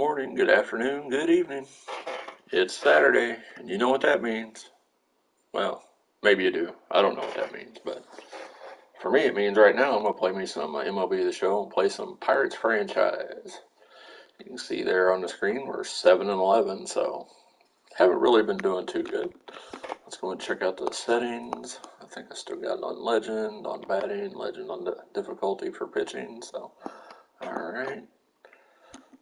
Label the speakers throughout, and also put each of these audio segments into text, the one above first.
Speaker 1: morning, good afternoon, good evening. It's Saturday, and you know what that means. Well, maybe you do. I don't know what that means, but for me it means right now I'm going to play me some MLB The Show and play some Pirates franchise. You can see there on the screen we're 7-11, so haven't really been doing too good. Let's go and check out the settings. I think I still got it on legend, on batting, legend on the difficulty for pitching, so alright.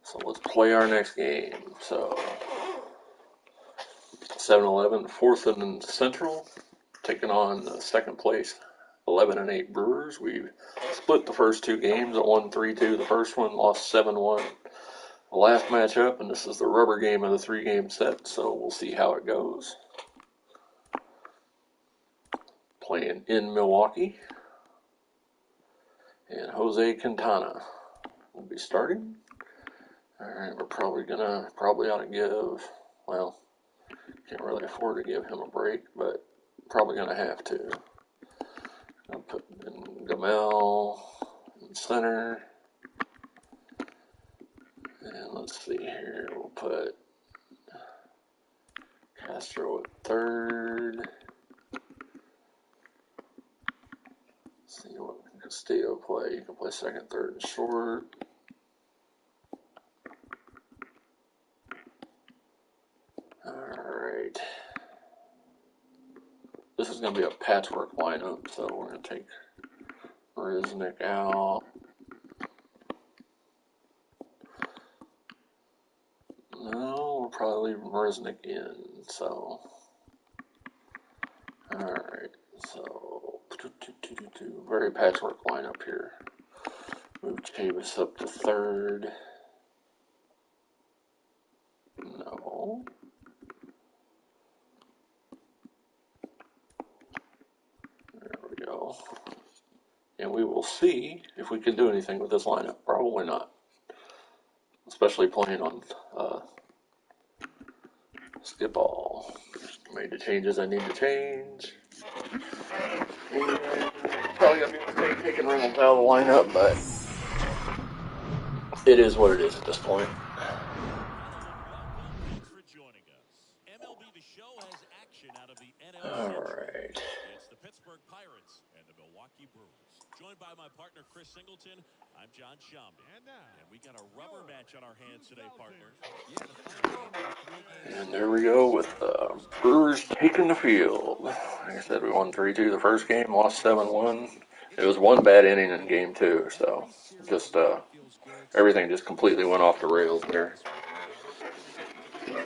Speaker 1: So let's play our next game. So 7-11, fourth and Central, taking on the second place 11-8 Brewers. We've split the first two games. I won 3-2 the first one, lost 7-1 the last matchup, and this is the rubber game of the three-game set, so we'll see how it goes. Playing in Milwaukee, and Jose Quintana will be starting. Alright, we're probably ought to give, well, can't really afford to give him a break, but probably gonna have to. I'll put in Gamel in center. And let's see here, we'll put Castro at third. Let's see what Castillo play. You can play second, third, and short. Alright. This is going to be a patchwork lineup, so we're going to take Riznik out. No, we'll probably leave Riznik in, so. Alright, so. Very patchwork lineup here. Move Chavis up to third. No. There we go. And we will see if we can do anything with this lineup. Probably not. Especially playing on skip ball. Made the changes I need to change. And probably gonna be a mistake taking Reynolds out of the lineup, but it is what it is at this point.
Speaker 2: Thanks for joining us. MLB The Show has action out of the NL Central.
Speaker 1: Alright.
Speaker 2: It's the Pittsburgh Pirates and the Milwaukee Brewers. Joined by my partner, Chris Singleton, I'm John Shambi. And we got a rubber match on our hands today, partners.
Speaker 1: And there we go with the Brewers taking the field. Like I said, we won 3-2 the first game, lost 7-1. It was one bad inning in game two, so just everything just completely went off the rails there.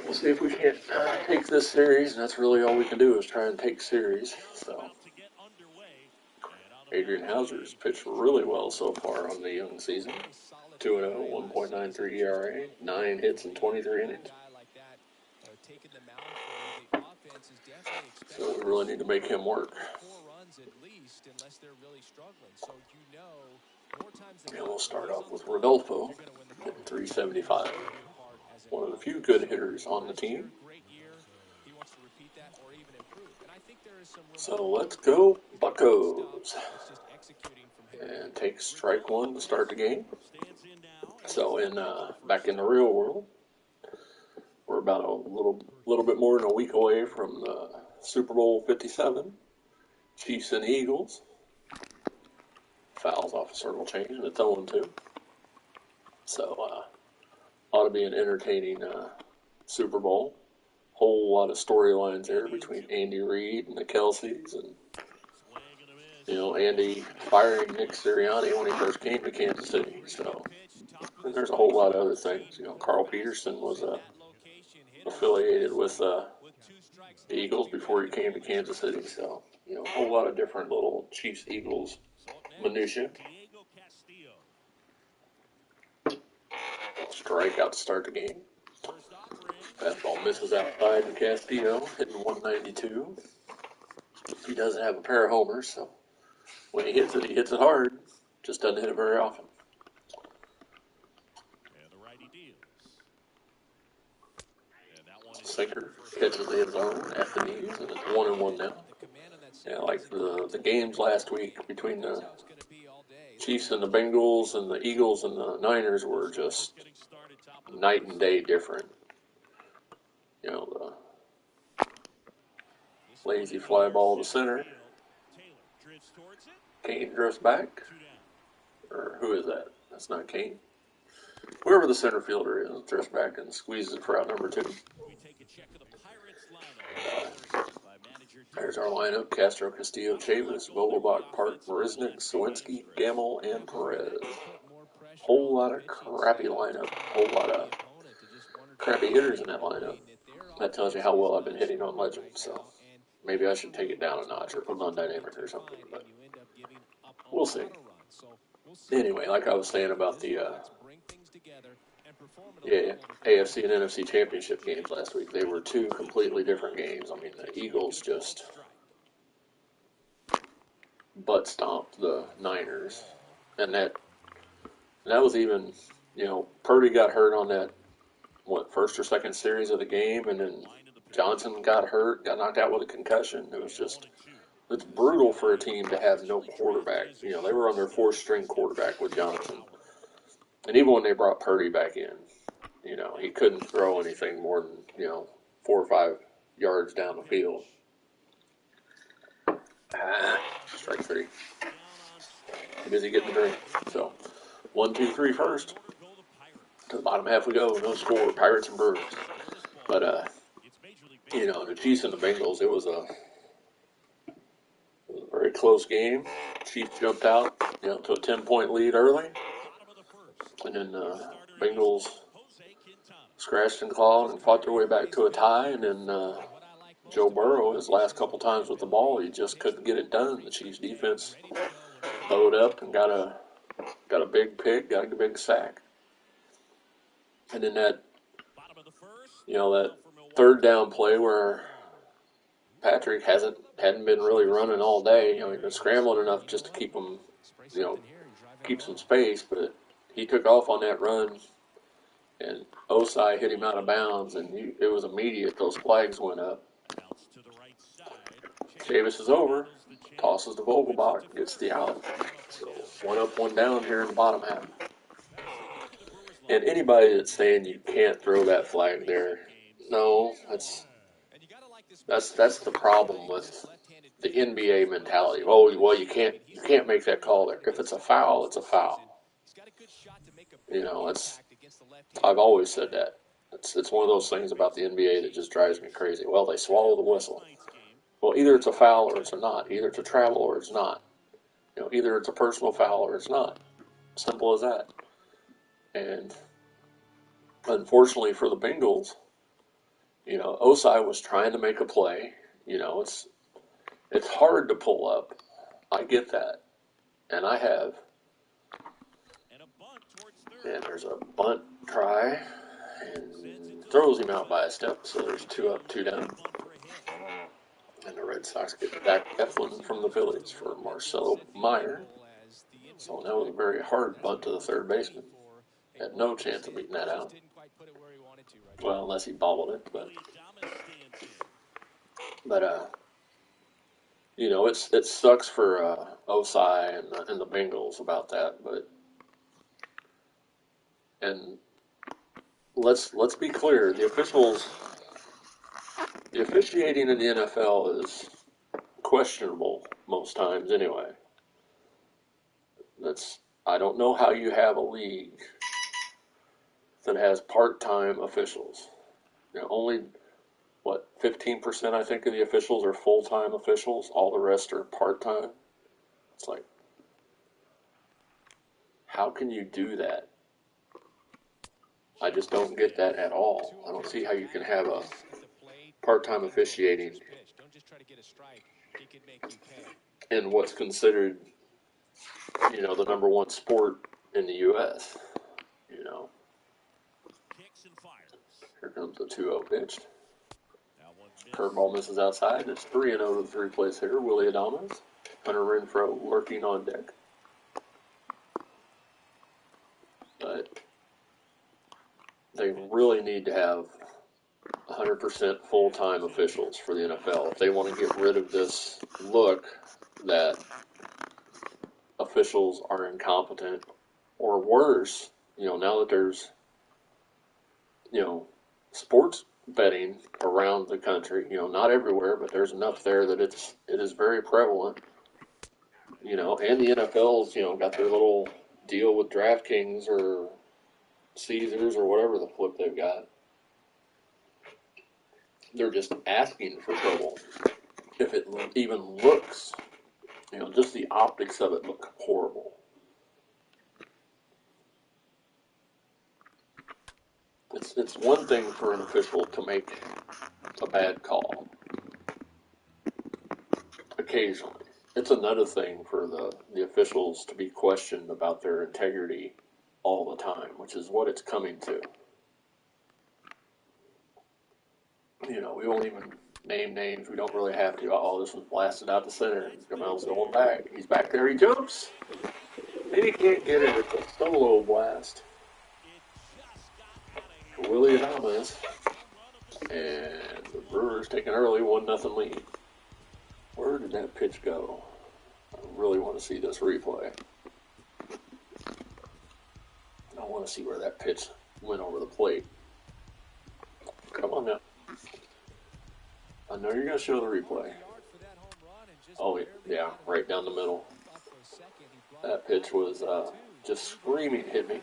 Speaker 1: We'll see if we can't take this series, and that's really all we can do is try and take series. So Adrian Hauser's pitched really well so far on the young season. 2-0, 1.93 ERA, 9 hits in 23 innings. So we really need to make him work. And we'll start off with Rodolfo at 375. One of the few good hitters on the team. So let's go Buccos. And take strike one to start the game. So back in the real world, we're about a little bit more than a week away from the Super Bowl 57. Chiefs and Eagles. Fouls off a circle change, and it's 0-2. So ought to be an entertaining Super Bowl. Whole lot of storylines there between Andy Reid and the Kelseys, and Andy firing Nick Sirianni when he first came to Kansas City. So, and there's a whole lot of other things. Carl Peterson was affiliated with the Eagles before he came to Kansas City. So, a whole lot of different little Chiefs-Eagles minutia. Strikeout to start the game. Fastball misses outside to Castillo, hitting 192. He doesn't have a pair of homers, so when he hits it hard. Just doesn't hit it very often.
Speaker 2: And the righty deals. And that one is
Speaker 1: Sinker catches the end zone at the knees, and it's 1-1 now. Yeah, like the games last week between the Chiefs and the Bengals and the Eagles and the Niners were just night and day different. You know, the lazy fly ball to center. Kane drifts back. Or who is that? That's not Kane. Whoever the center fielder is drifts back and squeezes it for out number 2. There's our lineup: Castro, Castillo, Chavis, Vogelbach, Park, Marisnik, Sawinski, Gamble, and Perez. Whole lot of crappy lineup. Whole lot of crappy hitters in that lineup. That tells you how well I've been hitting on Legend. So maybe I should take it down a notch or put it on dynamic or something. But we'll see. Anyway, like I was saying about the AFC and NFC championship games last week, they were 2 completely different games. I mean, the Eagles just butt stomped the Niners, and that was even, Purdy got hurt on that first or second series of the game, and then Johnson got hurt, got knocked out with a concussion. It's brutal for a team to have no quarterback. They were on their 4th-string quarterback with Johnson, and even when they brought Purdy back in, he couldn't throw anything more than 4 or 5 yards down the field. Strike 3. Too busy getting the drink. So 1, 2, 3 first. To the bottom half we go. No score. Pirates and Brewers. But the Chiefs and the Bengals. It was a very close game. Chiefs jumped out, to a 10-point lead early, and then Bengals scratched and clawed and fought their way back to a tie, and then Joe Burrow, his last couple times with the ball, he just couldn't get it done. The Chiefs defense bowed up and got a big pick, got a big sack. And then that 3rd down play where Patrick hadn't been really running all day. He'd been scrambling enough just to keep him, keep some space, but he took off on that run, and Osai hit him out of bounds, and it was immediate. Those flags went up. Chavis is over, tosses to Vogelbach, gets the out. So 1 up, 1 down here in the bottom half. And anybody that's saying you can't throw that flag there, no, that's the problem with the NBA mentality. Oh, well, you can't make that call there. If it's a foul, it's a foul. I've always said that. It's one of those things about the NBA that just drives me crazy. Well, they swallow the whistle. Well, either it's a foul or it's not. Either it's a travel or it's not. Either it's a personal foul or it's not. Simple as that. And unfortunately for the Bengals, Osai was trying to make a play. It's hard to pull up. I get that. And I have. And there's a bunt try. And throws him out by a step. So there's 2 up, 2 down. And the Red Sox get back Eflin from the Phillies for Marcelo Meyer. So that was a very hard bunt to the third baseman. Had no chance of beating that out. Well, unless he bobbled it, but it sucks for Osai and the Bengals about that, and let's be clear, the officiating in the NFL is questionable most times anyway. I don't know how you have a league that has part-time officials. Only 15% I think of the officials are full-time officials. All the rest are part-time. It's like, how can you do that? I just don't get that at all. I don't see how you can have a part-time officiating in what's considered, the number 1 sport in the U.S. Here comes the 2-0 pitch. Curveball misses outside. It's 3-0 to the 3rd-place hitter, Willie Adames. Hunter Renfroe lurking on deck. But they really need to have 100% full-time officials for the NFL if they want to get rid of this look that officials are incompetent, or worse, now that there's sports betting around the country. Not everywhere, but there's enough there that it is very prevalent. And the NFL's got their little deal with DraftKings or Caesars or whatever the flip they've got. They're just asking for trouble. If it even looks, just the optics of it look horrible. It's one thing for an official to make a bad call occasionally. It's another thing for the officials to be questioned about their integrity all the time, which is what it's coming to. We won't even name names. We don't really have to. Oh, this was blasted out the center. Gamel's going back. He's back there. He jumps. And he can't get it. It's a solo blast. Willie Adames. And the Brewers take an early 1-0 lead. Where did that pitch go? I really want to see this replay. I want to see where that pitch went over the plate. Come on now. I know you're going to show the replay. Oh, yeah, right down the middle. That pitch was just screaming hit me.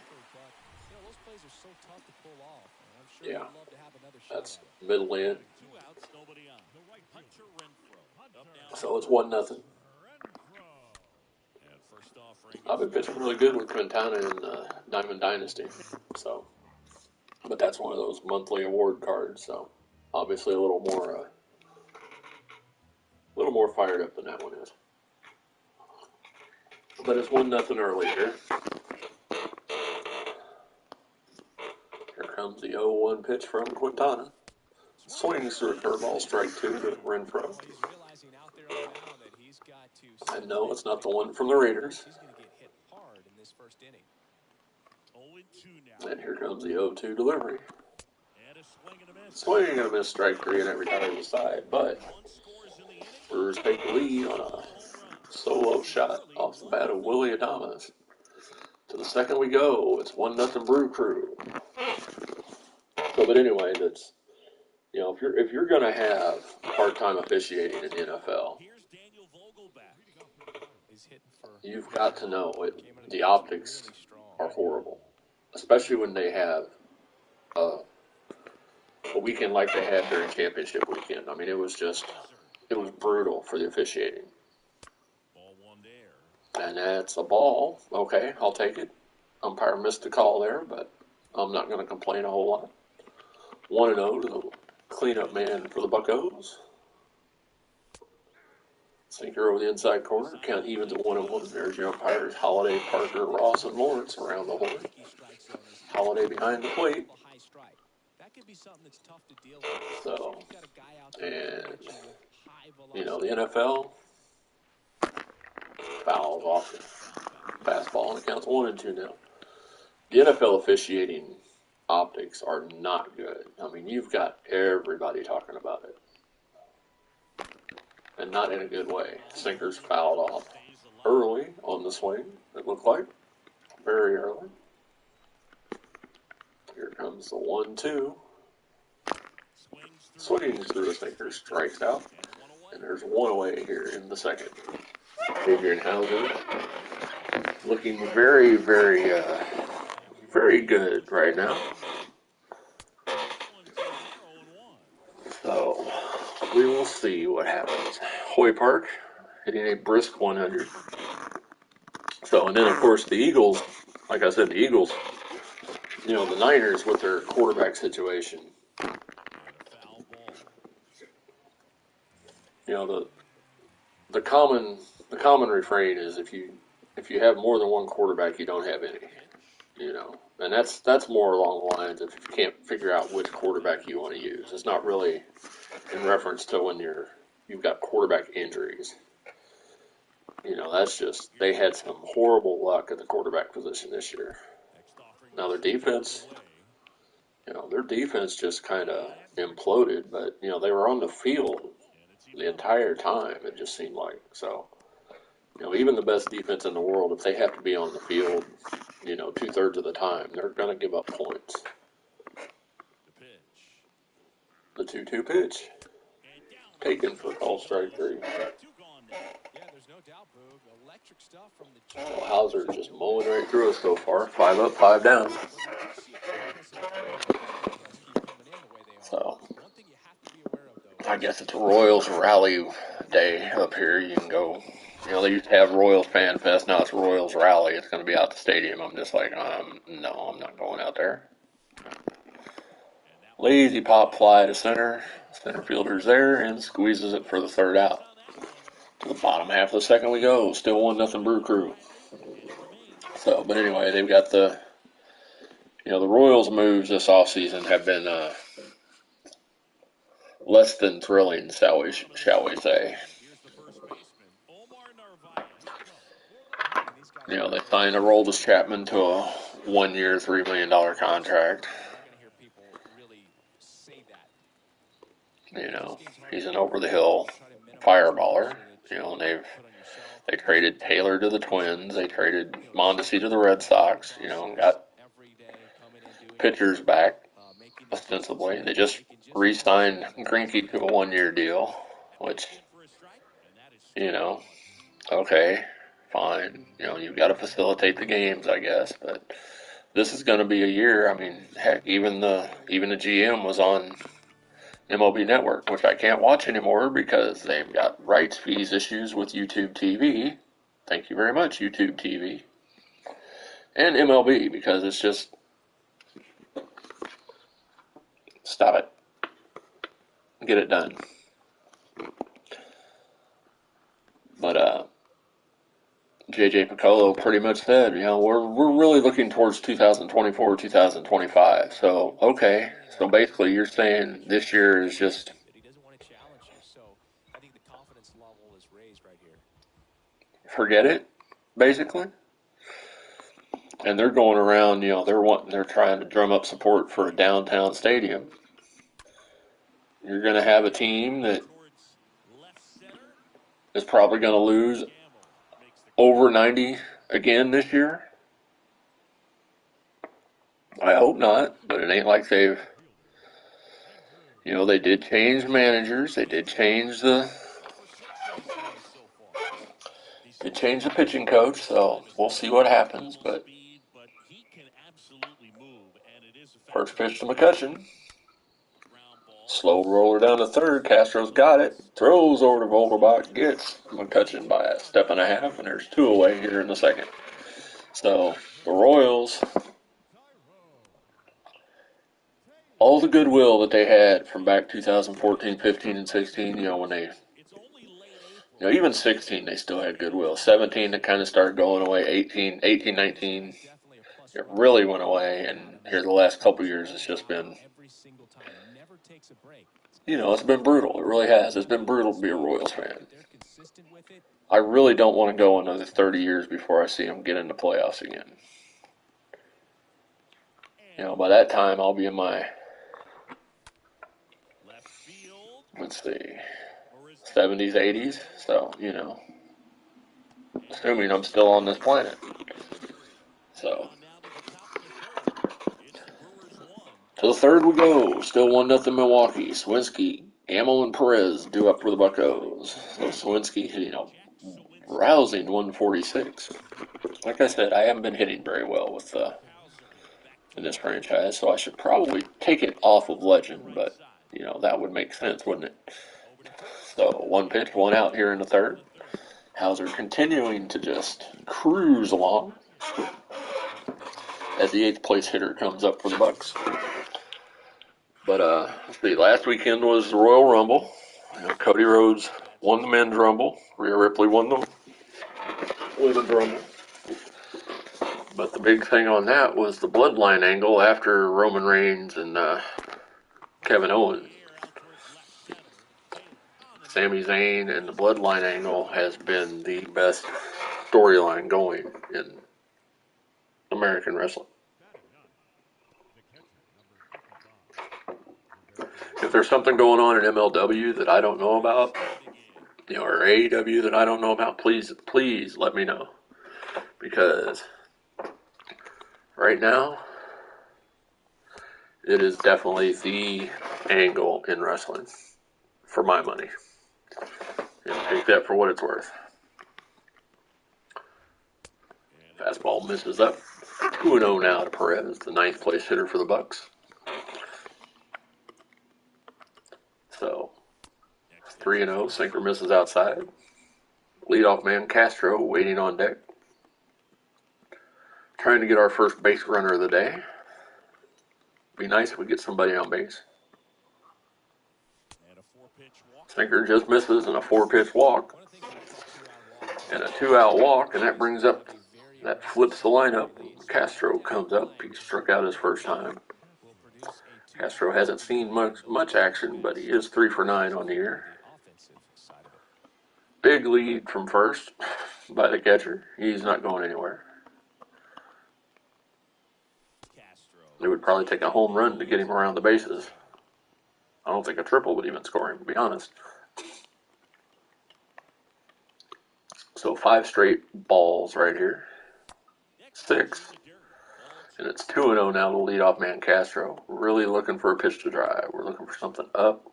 Speaker 1: Yeah, that's middle end. So it's 1-0. I've been pitching really good with Quintana in Diamond Dynasty. So, but that's one of those monthly award cards. So, obviously a little more fired up than that one is. But it's 1-0 early here. Here comes the 0-1 pitch from Quintana. Swings through a curveball, strike 2 to Renfroe. And no, it's not the one from the Raiders. And here comes the 0-2 delivery. Swing and a miss, strike 3, and every time to the side. But Brewers take the lead on a solo shot off the bat of Willie Adames. To the second we go. It's 1-0 Brew Crew. So, but anyway, that's if you're going to have part-time officiating in the NFL, you've got to know the optics are horrible, especially when they have a weekend like they had during championship weekend. I mean, it was brutal for the officiating. And that's a ball. Okay, I'll take it. Umpire missed the call there, but I'm not going to complain a whole lot. 1-0 to the cleanup man for the Buccos. Sinker over the inside corner. Count evens at 1-1. There's your umpires. Holiday, Parker, Ross, and Lawrence around the horn. Holiday behind the plate. So, and, the NFL fouls off the fastball, and it counts 1-2 now. The NFL officiating optics are not good. I mean, you've got everybody talking about it. And not in a good way. Sinker's fouled off early on the swing, it looked like. Very early. Here comes the 1-2. Swings through a sinker, strikes out. And there's one away here in the second. Adrian Hauser looking very, very, very good right now. So, we will see what happens. Hoy Park hitting a brisk 100. So, and then of course the Eagles, like I said, the Eagles, the Niners with their quarterback situation. The common refrain is if you have more than one quarterback, you don't have any. And that's more along the lines of if you can't figure out which quarterback you want to use. It's not really in reference to when you've got quarterback injuries. That's just they had some horrible luck at the quarterback position this year. Now their defense just kind of imploded, but they were on the field the entire time. It just seemed like so. Even the best defense in the world, if they have to be on the field, 2/3 of the time, they're going to give up points. The 2-2 pitch. Taken for call strike 3.
Speaker 2: Yeah, there's no doubt, Boog. Electric stuff from the
Speaker 1: Well, Hauser just mowing right through us so far. 5 up, 5 down. So, I guess it's a Royals rally day up here. You can go. They used to have Royals Fan Fest. Now it's Royals Rally. It's going to be out the stadium. I'm just like, no, I'm not going out there. Lazy pop fly to center. Center fielder's there and squeezes it for the third out. To the bottom half of the second we go. Still 1-0 Brew Crew. So, but anyway, they've got the Royals moves this offseason have been less than thrilling, shall we say. They signed Aroldis Chapman to a 1-year, $3 million contract. He's an over-the-hill fireballer. And they traded Taylor to the Twins. They traded Mondesi to the Red Sox. Got pitchers back, ostensibly. They just re-signed Greinke to a 1-year deal, which, okay, fine. You've got to facilitate the games, I guess, but this is going to be a year. I mean, heck, even the GM was on MLB Network, which I can't watch anymore because they've got rights fees issues with YouTube TV. Thank you very much, YouTube TV. And MLB, because it's just, stop it. Get it done. But JJ Piccolo pretty much said, we're really looking towards 2024, 2025. So, okay. So basically you're saying this year is just, forget it, basically. And they're going around, they're trying to drum up support for a downtown stadium. You're going to have a team that is probably going to lose over 90 again this year. I hope not, but it ain't like they did change managers. They did change the pitching coach, so we'll see what happens. But first pitch to McCutchen. Slow roller down to third. Castro's got it. Throws over to Vogelbach. Gets McCutchen by a step and a half, and there's 2 away here in the second. So the Royals, all the goodwill that they had from back 2014, 15, and 16, when they, even 16, they still had goodwill. 17, they kind of started going away. 18, 19, it really went away. And here the last couple years, it's just been, it's been brutal. It really has. It's been brutal to be a Royals fan. I really don't want to go another 30 years before I see them get into playoffs again. By that time, I'll be in my, let's see, 70s, 80s. So, assuming I'm still on this planet. So, to the third we go. Still 1-0 Milwaukee. Swinski, Gamel, and Perez due up for the Buccos. So Swinski, rousing 146. Like I said, I haven't been hitting very well in this franchise, so I should probably take it off of Legend, but, that would make sense, wouldn't it? So 1 pitch, 1 out here in the third. Hauser continuing to just cruise along as the 8th place hitter comes up for the Bucks. But let's see, last weekend was the Royal Rumble. Cody Rhodes won the men's Rumble. Rhea Ripley won the women's Rumble. But the big thing on that was the bloodline angle after Roman Reigns and Kevin Owens. Sami Zayn and the bloodline angle has been the best storyline going in American wrestling. If there's something going on in MLW that I don't know about, or AEW that I don't know about, please let me know. Because right now, it is definitely the angle in wrestling, for my money. And take that for what it's worth. Fastball misses up. 2-0 now to Perez, the 9th place hitter for the Bucks. So, 3-0, sinker misses outside. Leadoff man Castro waiting on deck. Trying to get our first base runner of the day. Be nice if we get somebody on base. Sinker just misses and a 4-pitch walk. And a 2-out walk, and that brings up, that flips the lineup. Castro comes up. He struck out his first time. Castro hasn't seen much action, but he is 3 for 9 on the year. Big lead from first by the catcher. He's not going anywhere. It would probably take a home run to get him around the bases. I don't think a triple would even score him, to be honest. So 5 straight balls right here. 6. And it's 2-0 now to leadoff man Castro. Really looking for a pitch to drive. We're looking for something up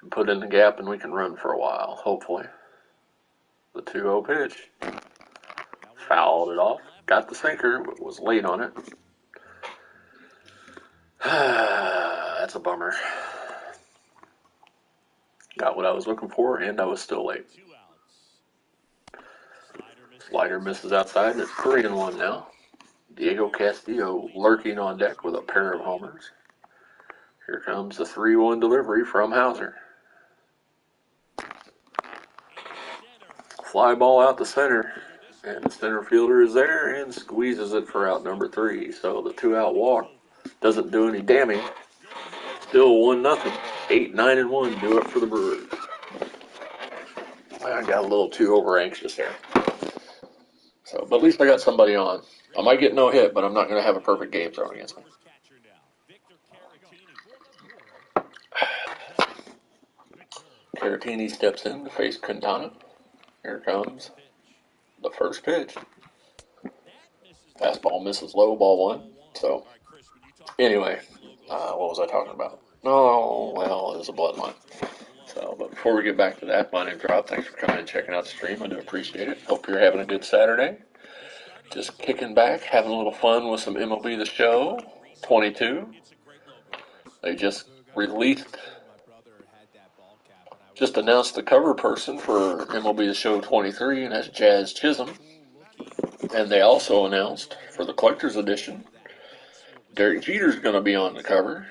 Speaker 1: and put in the gap, and we can run for a while, hopefully. The 2-0 pitch. Fouled it off. Got the sinker, but was late on it. That's a bummer. Got what I was looking for, and I was still late. Slider misses outside, and it's 3-1 now. Diego Castillo lurking on deck with a pair of homers. Here comes the 3-1 delivery from Hauser. Fly ball out the center, and the center fielder is there and squeezes it for out number 3. So the 2-out walk doesn't do any damage. Still 1-0. 8-9-1 due up for the Brewers. I got a little too over anxious there. So, but at least I got somebody on. I might get no hit, but I'm not going to have a perfect game thrown against me. Caratini steps in to face Quintana. Here comes the first pitch. Fastball misses low, ball 1. So, anyway, what was I talking about? Oh, well, it was a bloodline. So, but before we get back to that, my name's Rob. Thanks for coming and checking out the stream. I do appreciate it. Hope you're having a good Saturday. Just kicking back, having a little fun with some MLB The Show 22. They just announced the cover person for MLB The Show 23, and that's Jazz Chisholm. And they also announced for the collector's edition, Derek Jeter's going to be on the cover.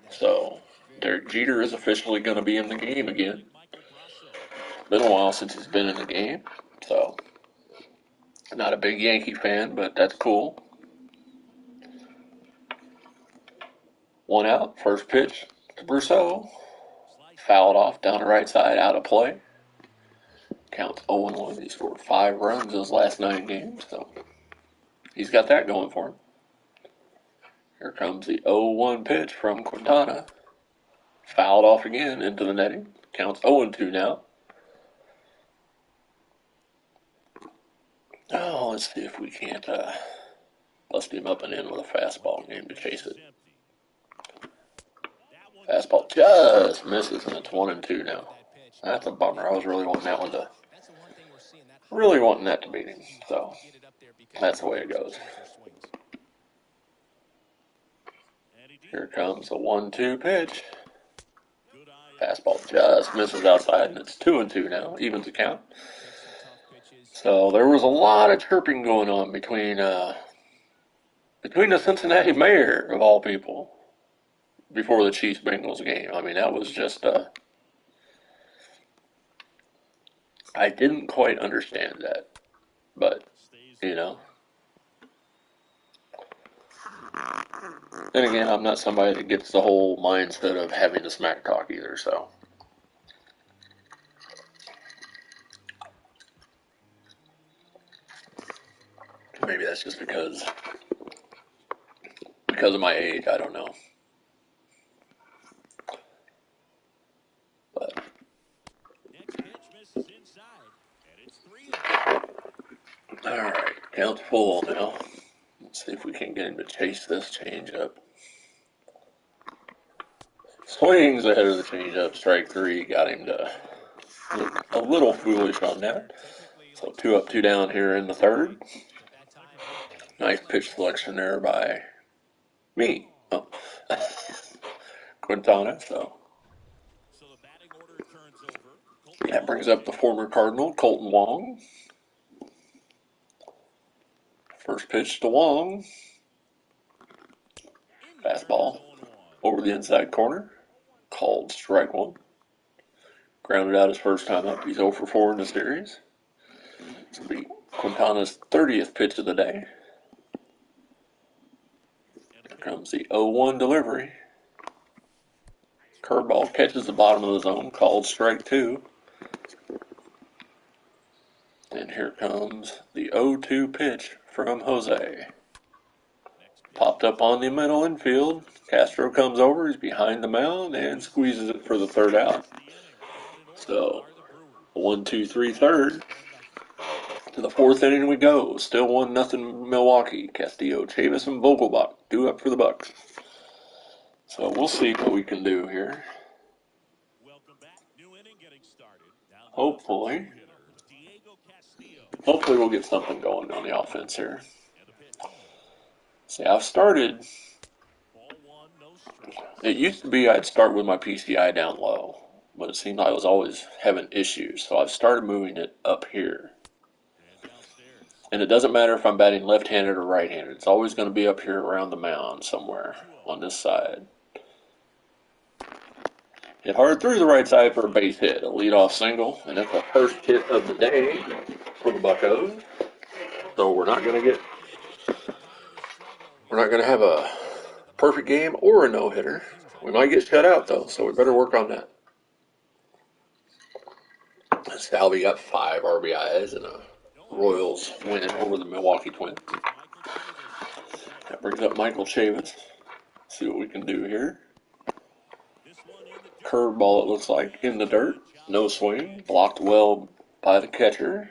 Speaker 1: So Derek Jeter is officially going to be in the game again. Been a while since he's been in the game, so not a big Yankee fan, but that's cool. 1 out, first pitch to Brousseau. Fouled off down the right side, out of play. Counts 0-1. He scored 5 runs in his last 9 games, so he's got that going for him. Here comes the 0-1 pitch from Quintana. Fouled off again into the netting. Counts 0-2 now. Oh, let's see if we can't bust him up and in with a fastball game to chase it. Fastball just misses, and it's 1-2 now. That's a bummer. I was really wanting that to beat him. So that's the way it goes. Here comes the 1-2 pitch. Fastball just misses outside, and it's 2-2 now. Evens the count. So there was a lot of chirping going on between the Cincinnati mayor, of all people, before the Chiefs-Bengals game. I mean, that was just, I didn't quite understand that. But, you know. Then again, I'm not somebody that gets the whole mindset of having to smack talk either, so. Maybe that's just because of my age, I don't know. But all right, count's full now. Let's see if we can get him to chase this change up. Swings ahead of the changeup. Strike three. Got him to look a little foolish on that. So 2 up, 2 down here in the third. Nice pitch selection there by me. Oh. Quintana. So that brings up the former Cardinal, Colton Wong. First pitch to Wong. Fastball over the inside corner. Called strike one. Grounded out his first time up. He's 0 for 4 in the series. This will be Quintana's 30th pitch of the day. Here comes the 0-1 delivery. Curveball catches the bottom of the zone. Called strike two. And here comes the 0-2 pitch from Jose. Popped up on the middle infield. Castro comes over. He's behind the mound and squeezes it for the third out. So, 1-2-3 third. To the fourth inning we go. Still 1-0 Milwaukee. Castillo, Chavis, and Vogelbach due up for the Bucks. So we'll see what we can do here. Hopefully we'll get something going on the offense here. See, I've started. It used to be I'd start with my PCI down low, but it seemed like I was always having issues. So I've started moving it up here. And it doesn't matter if I'm batting left-handed or right-handed. It's always going to be up here around the mound somewhere on this side. Hit hard through the right side for a base hit, a leadoff single, and that's the first hit of the day for the Buccos. So we're not going to have a perfect game or a no-hitter. We might get shut out though, so we better work on that. Salvi got 5 RBIs in a Royals win over the Milwaukee Twins. That brings up Michael Chavis. See what we can do here. Curveball, it looks like, in the dirt. No swing. Blocked well by the catcher.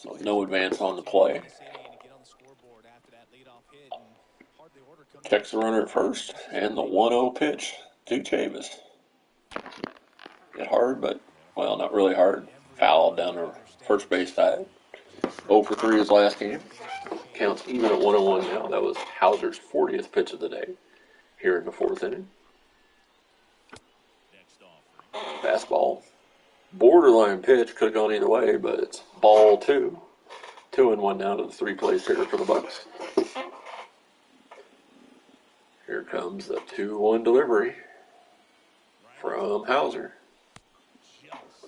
Speaker 1: So no advance on the play. Checks the runner at first. And the 1-0 pitch to Chavis. Hit hard, but, well, not really hard. Foul down the first base side. 0 for 3 his last game. Counts even at 1-1 now. That was Hauser's 40th pitch of the day here in the fourth inning. Fastball. Borderline pitch. Could have gone either way, but it's ball 2. 2-1 now to the 3-place hitter for the Bucks. Here comes the 2-1 delivery from Hauser.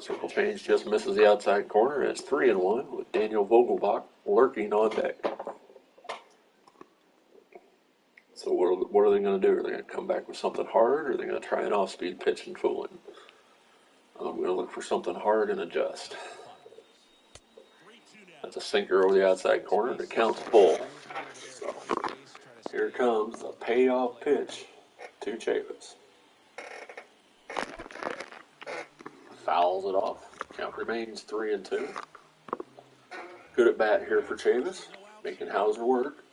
Speaker 1: Circle change just misses the outside corner. It's 3-1 with Daniel Vogelbach lurking on deck. So what are they going to do? Are they going to come back with something hard, or are they going to try an off-speed pitch and fool him? I'm going to look for something hard and adjust. That's a sinker over the outside corner. The count's full. So here comes the payoff pitch to Chavis. Fouls it off. Count remains 3-2. Good at bat here for Chavis, making Hauser work.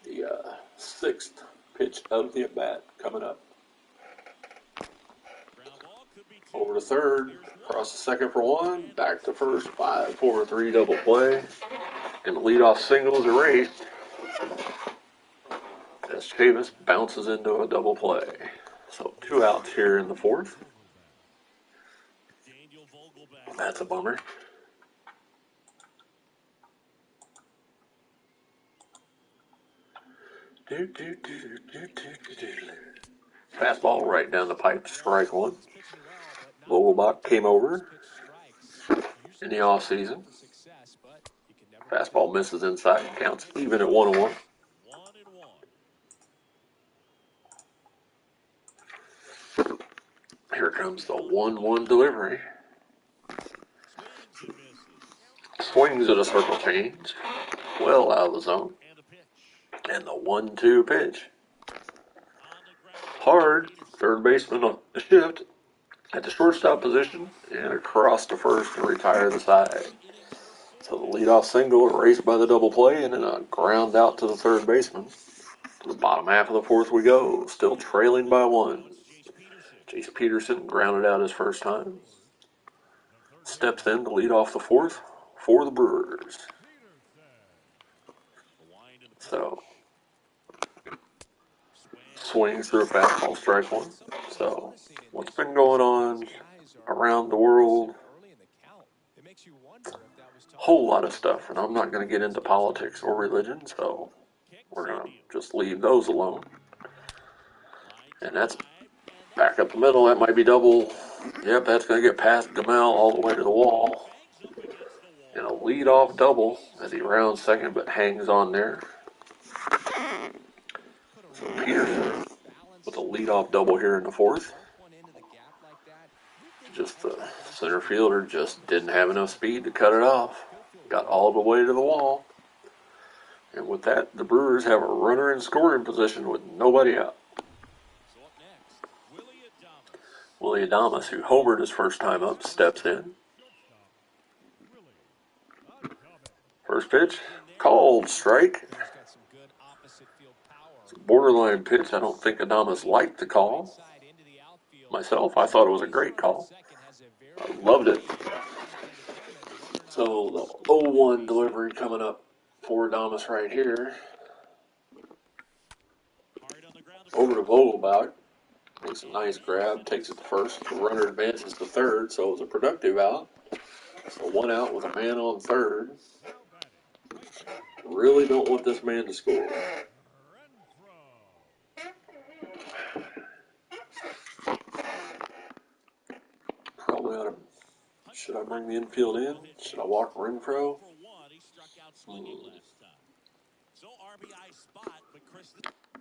Speaker 1: The 6th pitch of the at bat coming up. Over to third, across the second for 1, back to first, 5-4-3 double play, and the leadoff single is erased as Chavis bounces into a double play. So 2 outs here in the fourth. That's a bummer. Fastball right down the pipe, strike 1. Vogelbach came over in the offseason. Fastball misses inside, counts even at 1-1. Here comes the 1-1 delivery. Swings at a circle change, well out of the zone. And the 1-2 pitch. Hard, third baseman on the shift at the shortstop position and across to first to retire the side. So the leadoff single erased by the double play and then a ground out to the third baseman. To the bottom half of the fourth we go. Still trailing by 1. Jace Peterson grounded out his first time. Steps in to lead off the fourth for the Brewers. So, swings through a fastball, strike 1. So, what's been going on around the world? Whole lot of stuff, and I'm not going to get into politics or religion, so we're going to just leave those alone. And that's back up the middle. That might be double. Yep, that's going to get past Gamel all the way to the wall. And a lead-off double as he rounds second but hangs on there. So Peterson with a lead-off double here in the fourth. Just the center fielder just didn't have enough speed to cut it off. Got all the way to the wall. And with that, the Brewers have a runner in scoring position with nobody out. Willie Adames, who homered his first time up, steps in. First pitch, called strike. It's a borderline pitch. I don't think Adames liked the call. Myself, I thought it was a great call. I loved it. So the 0-1 delivery coming up for Adames right here. Over to Vogelbach. Makes a nice grab, takes it to first. The runner advances to third, so it was a productive out. So 1 out with a man on third. Really don't want this man to score. Probably ought to. Should I bring the infield in? Should I walk Renfroe?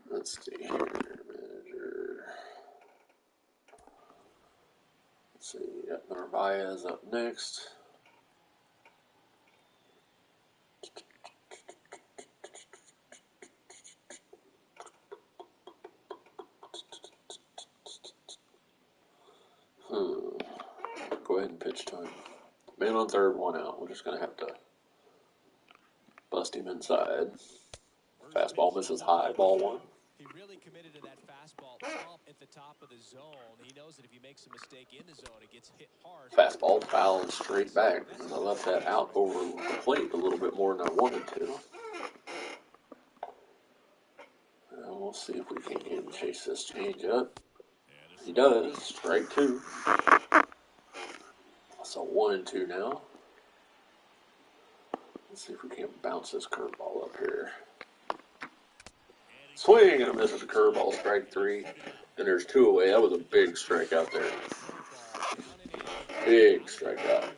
Speaker 1: Let's see here, manager. Let's see, got Narvaez up next. Go ahead and pitch to him. Man on third, 1 out. We're just going to have to bust him inside. Fastball misses high, ball 1.
Speaker 3: He really committed to that fastball up at the top of the zone. He knows that if he makes a mistake in the zone, it gets hit hard.
Speaker 1: Fastball fouled straight back. I left that out over the plate a little bit more than I wanted to. And we'll see if we can get him chase this change up. He does. Strike 2. So 1-2 now. Let's see if we can't bounce this curveball up here. Swing and a misses a curveball, strike 3. And there's 2 away. That was a big strikeout there. Big strikeout.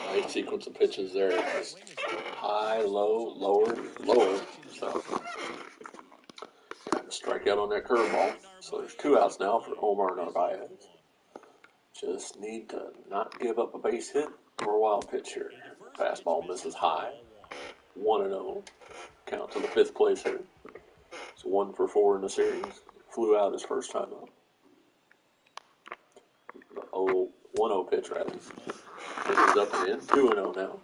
Speaker 1: Nice sequence of pitches there. Just high, low, lower, lower. So, trying to strike out on that curveball. So there's 2 outs now for Omar Narvaez. Just need to not give up a base hit or a wild pitch here. Fastball misses high. 1-0. Count to the 5th place here. It's 1 for 4 in the series. Flew out his first time up. The 1-0 pitch, rather. Pitches up and in. 2-0 now.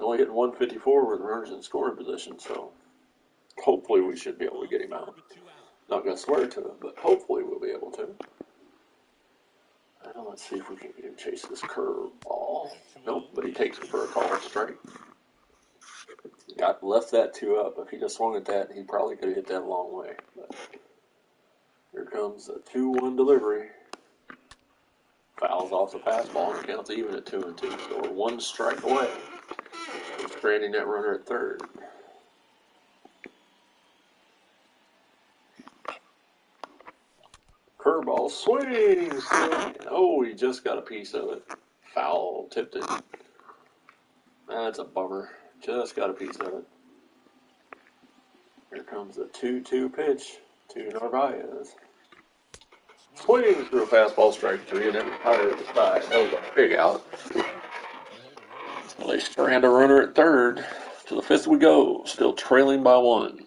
Speaker 1: Only hitting 154 with runners in scoring position, so hopefully we should be able to get him out. Not going to swear to it, but hopefully we'll be able to. Now let's see if we can get him chase this curveball. Nope, but he takes it for a called strike. Left that 2 up. If he just swung at that, he probably could have hit that a long way. But here comes a 2-1 delivery. Fouls off the fastball and counts even at 2-2. So we're 1 strike away from stranding that runner at third. Curveball swings. Oh, he just got a piece of it. Foul, tipped it. That's a bummer. Just got a piece of it. Here comes the 2-2 pitch to Narvaez. Swings through a fastball, strike 3, and then higher at the side. That was a big out. Well, they strand a runner at third. To the 5th we go. Still trailing by 1.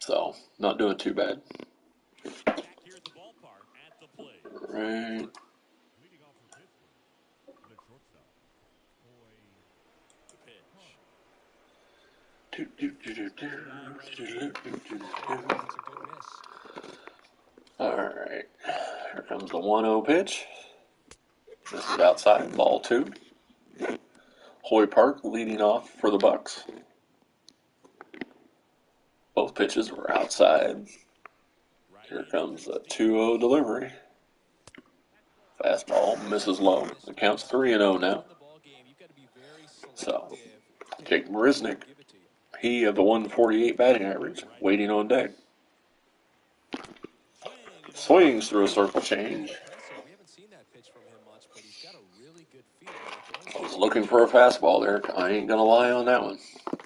Speaker 1: So, not doing too bad. Right. All right. Here comes the 1-0 pitch. This is outside, ball 2. Hoy Park leading off for the Bucks. Both pitches were outside. Here comes the 2-0 delivery. Fastball misses low. The count's 3-0 now. So, Jake Marisnick, he of the 148 batting average, waiting on deck. Swings through a circle change. I was looking for a fastball there. I ain't going to lie on that one.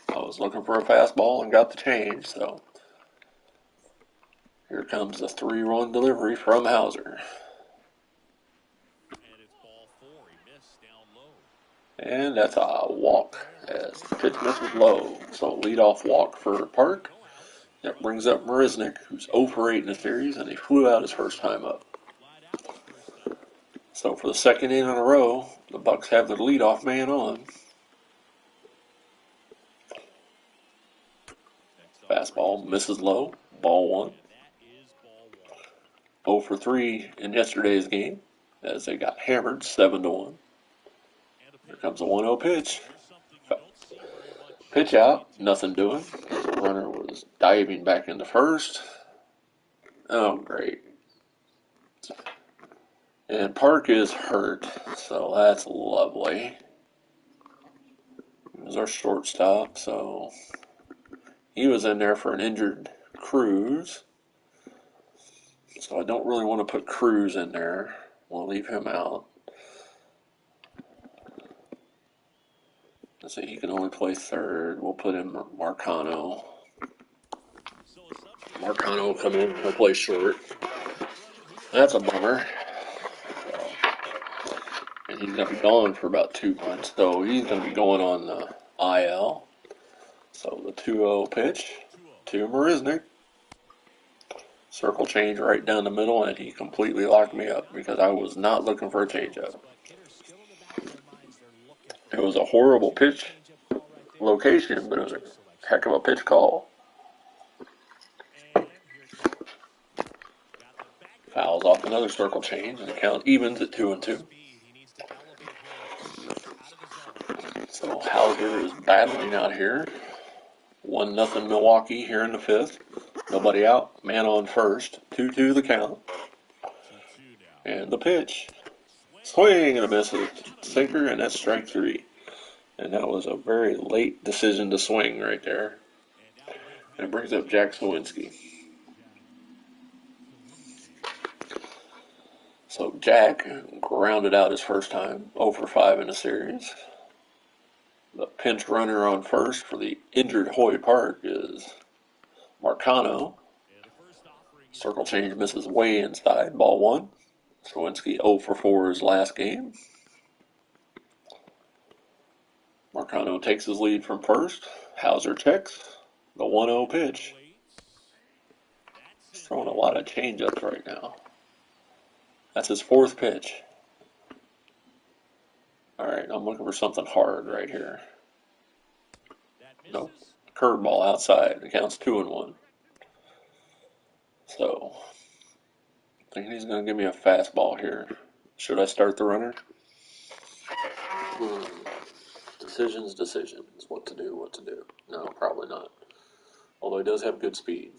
Speaker 1: I was looking for a fastball and got the change, so here comes the 3-run delivery from Hauser. And that's a walk as the pitch misses low. So leadoff walk for Park. That brings up Marisnick, who's 0 for 8 in the series, and he flew out his first time up. So for the second inning in a row, the Bucks have their leadoff man on. Fastball misses low, ball 1. 0 for 3 in yesterday's game, as they got hammered 7-1. Here comes a 1-0 pitch. Pitch out, nothing doing. The runner was diving back into first. Oh, great. And Park is hurt, so that's lovely. He was our shortstop, so he was in there for an injured Cruz. So I don't really want to put Cruz in there. We'll leave him out. Let's see, he can only play third. We'll put in Marcano. Marcano will come in. He'll play short. That's a bummer. And he's going to be gone for about 2 months. So he's going to be going on the IL. So the 2-0 pitch to Marisnick. Circle change right down the middle, and he completely locked me up because I was not looking for a changeup. It was a horrible pitch location, but it was a heck of a pitch call. Fouls off another circle change, and the count evens at 2-2. So Hauser is battling out here. 1-0 Milwaukee here in the 5th. Nobody out. Man on first. 2-2 the count. And the pitch. Swing and a miss. Sinker, and that's strike 3. And that was a very late decision to swing right there. And it brings up Jack Sawinski. So Jack grounded out his first time, 0 for 5 in the series. The pinch runner on first for the injured Hoy Park is Marcano. Circle change misses way inside, ball 1. Sawinski 0 for 4 his last game. Marcano takes his lead from first. Hauser checks. The 1-0 pitch. He's throwing a lot of changeups right now. That's his 4th pitch. All right, I'm looking for something hard right here. Nope. Curveball outside. It counts 2-1. So, thinking he's going to give me a fastball here. Should I start the runner? Decisions. What to do. No, probably not. Although he does have good speed.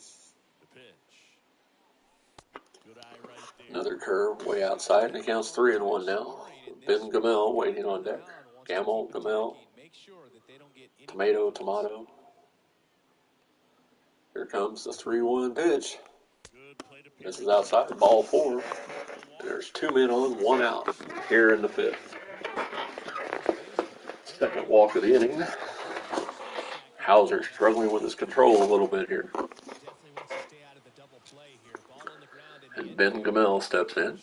Speaker 1: Another curve way outside, and it counts 3-1 now. Ben Gamel waiting on deck. Gamel. Tomato. Here comes the 3-1 pitch. This is outside, ball 4. There's 2 men on, 1 out here in the 5th. Second walk of the inning. Hauser struggling with his control a little bit here. And Ben Gamel steps in.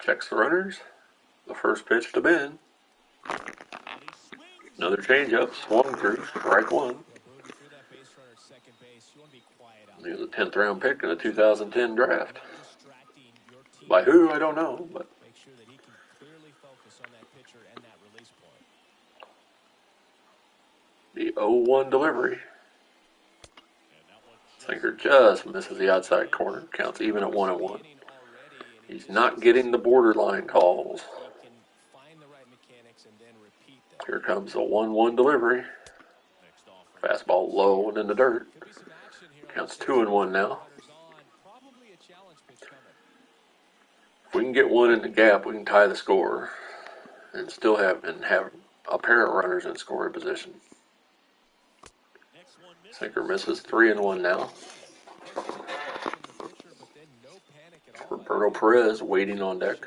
Speaker 1: Checks the runners. The first pitch to Ben. Another changeup, swung through, strike 1. He was a 10th round pick in the 2010 draft. By who, I don't know, but The 0-1 delivery. Sinker just misses the outside corner. Counts even at 1-1. He's not getting the borderline calls. Here comes the 1-1 delivery. Fastball low and in the dirt. Counts 2-1 now. If we can get one in the gap, we can tie the score and still have a pair of runners in scoring position. Sinker misses 3-1 now. Roberto Perez waiting on deck.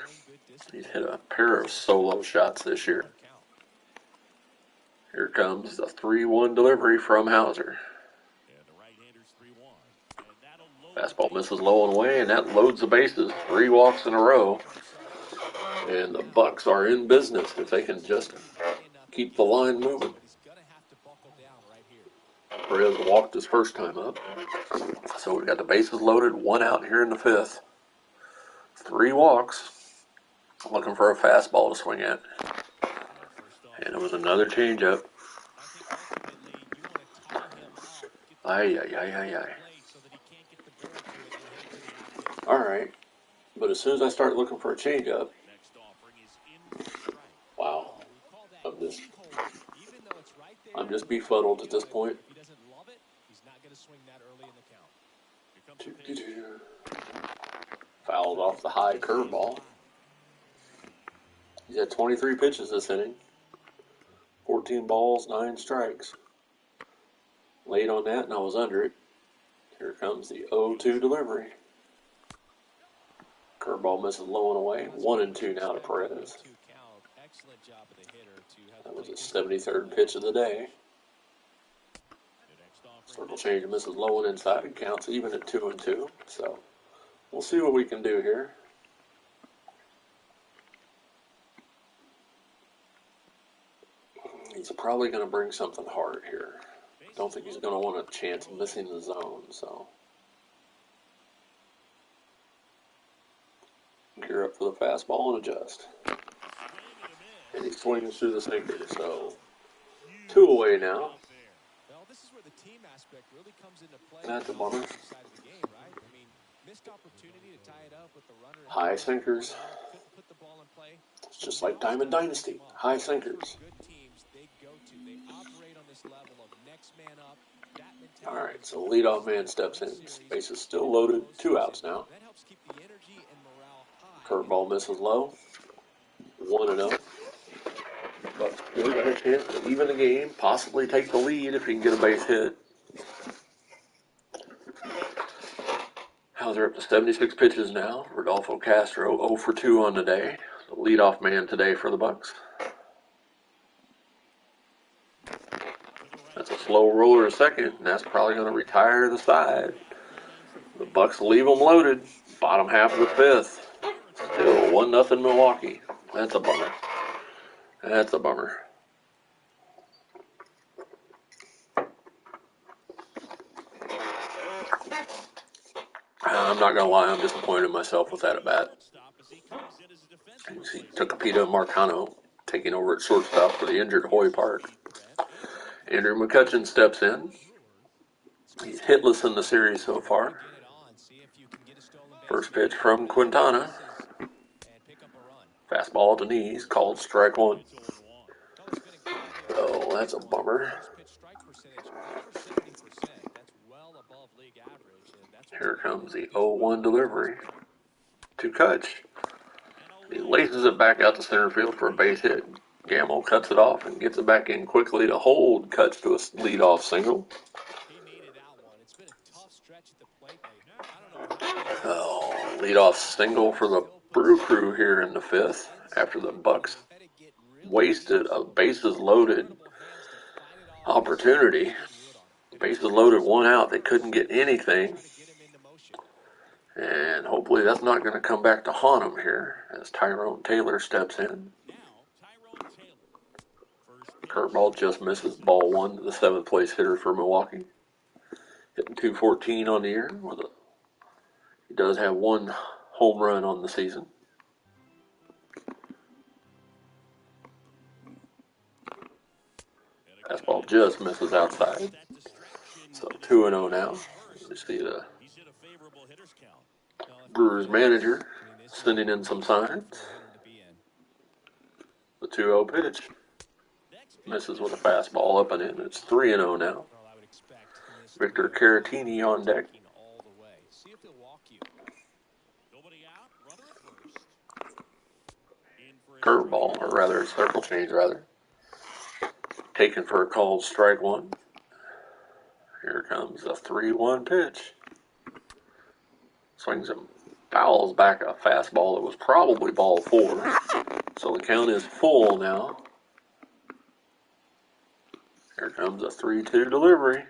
Speaker 1: He's hit a pair of solo shots this year. Here comes the 3-1 delivery from Hauser. Fastball misses low and away, and that loads the bases. 3 walks in a row. And the Bucks are in business if they can just keep the line moving. Perez walked his first time up. So we got the bases loaded, 1 out here in the 5th. 3 walks. Looking for a fastball to swing at. And it was another changeup. Ay. All right. But as soon as I start looking for a changeup, wow. I'm just befuddled at this point. Fouled off the high curveball. He's had 23 pitches this inning. 14 balls, 9 strikes. Late on that, and I was under it. Here comes the 0-2 delivery. Curveball misses low and away. 1-2 now to Perez. That was his 73rd pitch of the day. Circle change misses low and inside. Counts even at 2-2. So we'll see what we can do here. He's probably going to bring something hard here. Don't think he's going to want a chance missing the zone, so. Gear up for the fastball and adjust. And he swings through the sinker, so 2 away now. That's a bummer. High sinkers. It's just like Diamond Dynasty. High sinkers. All right, so leadoff man steps in. Base is still loaded. 2 outs now. Curveball misses low. 1-0. But still got a chance to even the game, possibly take the lead if he can get a base hit. Hauser up to 76 pitches now. Rodolfo Castro 0 for 2 on the day. The leadoff man today for the Bucks. That's a slow roller to second, and that's probably going to retire the side. The Bucks leave them loaded. Bottom half of the 5th. Still 1-0 Milwaukee. That's a bummer. That's a bummer. I'm not going to lie, I'm disappointed in myself with that at bat. He took a Pita Marcano, taking over at shortstop for the injured Hoy Park. Andrew McCutchen steps in. He's hitless in the series so far. First pitch from Quintana. Fastball to knees, called strike 1. Oh, that's a bummer. Here comes the 0-1 delivery to Kutch. He laces it back out to center field for a base hit. Gamble cuts it off and gets it back in quickly to hold Kutch to a leadoff single. Oh, leadoff single for the Brew Crew here in the 5th after the Bucks wasted a bases loaded opportunity. Bases loaded, 1 out. They couldn't get anything. And hopefully that's not going to come back to haunt them here as Tyrone Taylor steps in. Curveball just misses ball 1 to the 7th place hitter for Milwaukee. Hitting .214 on the year. He does have 1 home run on the season. Fastball just misses outside. So 2-0 now. We see the Brewers manager sending in some signs. The 2-0 pitch misses with a fastball up and in. It's 3-0 now. Victor Caratini on deck. Curveball, or rather, circle change, rather. Taken for a called strike one. Here comes a 3-1 pitch. Swings him, fouls back a fastball that was probably ball 4. So the count is full now. Here comes a 3-2 delivery.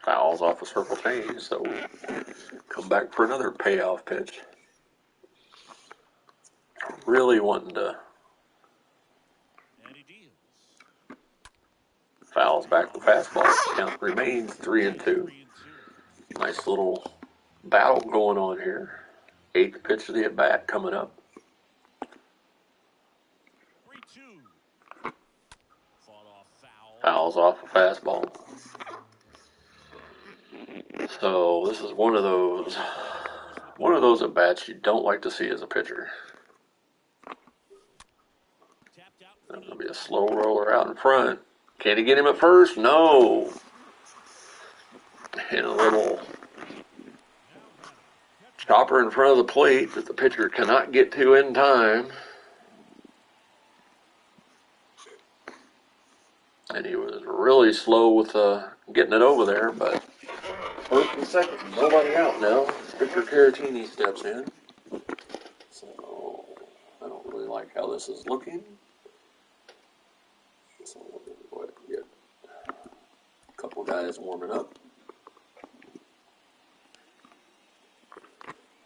Speaker 1: Fouls off a circle change, so we come back for another payoff pitch. Really wanting to. Fouls back the fastball. Count remains 3-2. Nice little battle going on here. 8th pitch of the at-bat coming up. Fouls off a fastball. So this is one of those at-bats you don't like to see as a pitcher. That's going to be a slow roller out in front. Can he get him at first? No. And a little chopper in front of the plate that the pitcher cannot get to in time. And he was really slow with getting it over there, but first and second, nobody out now. Victor Caratini steps in. So I don't really like how this is looking. So we'll go ahead and get a couple guys warming up.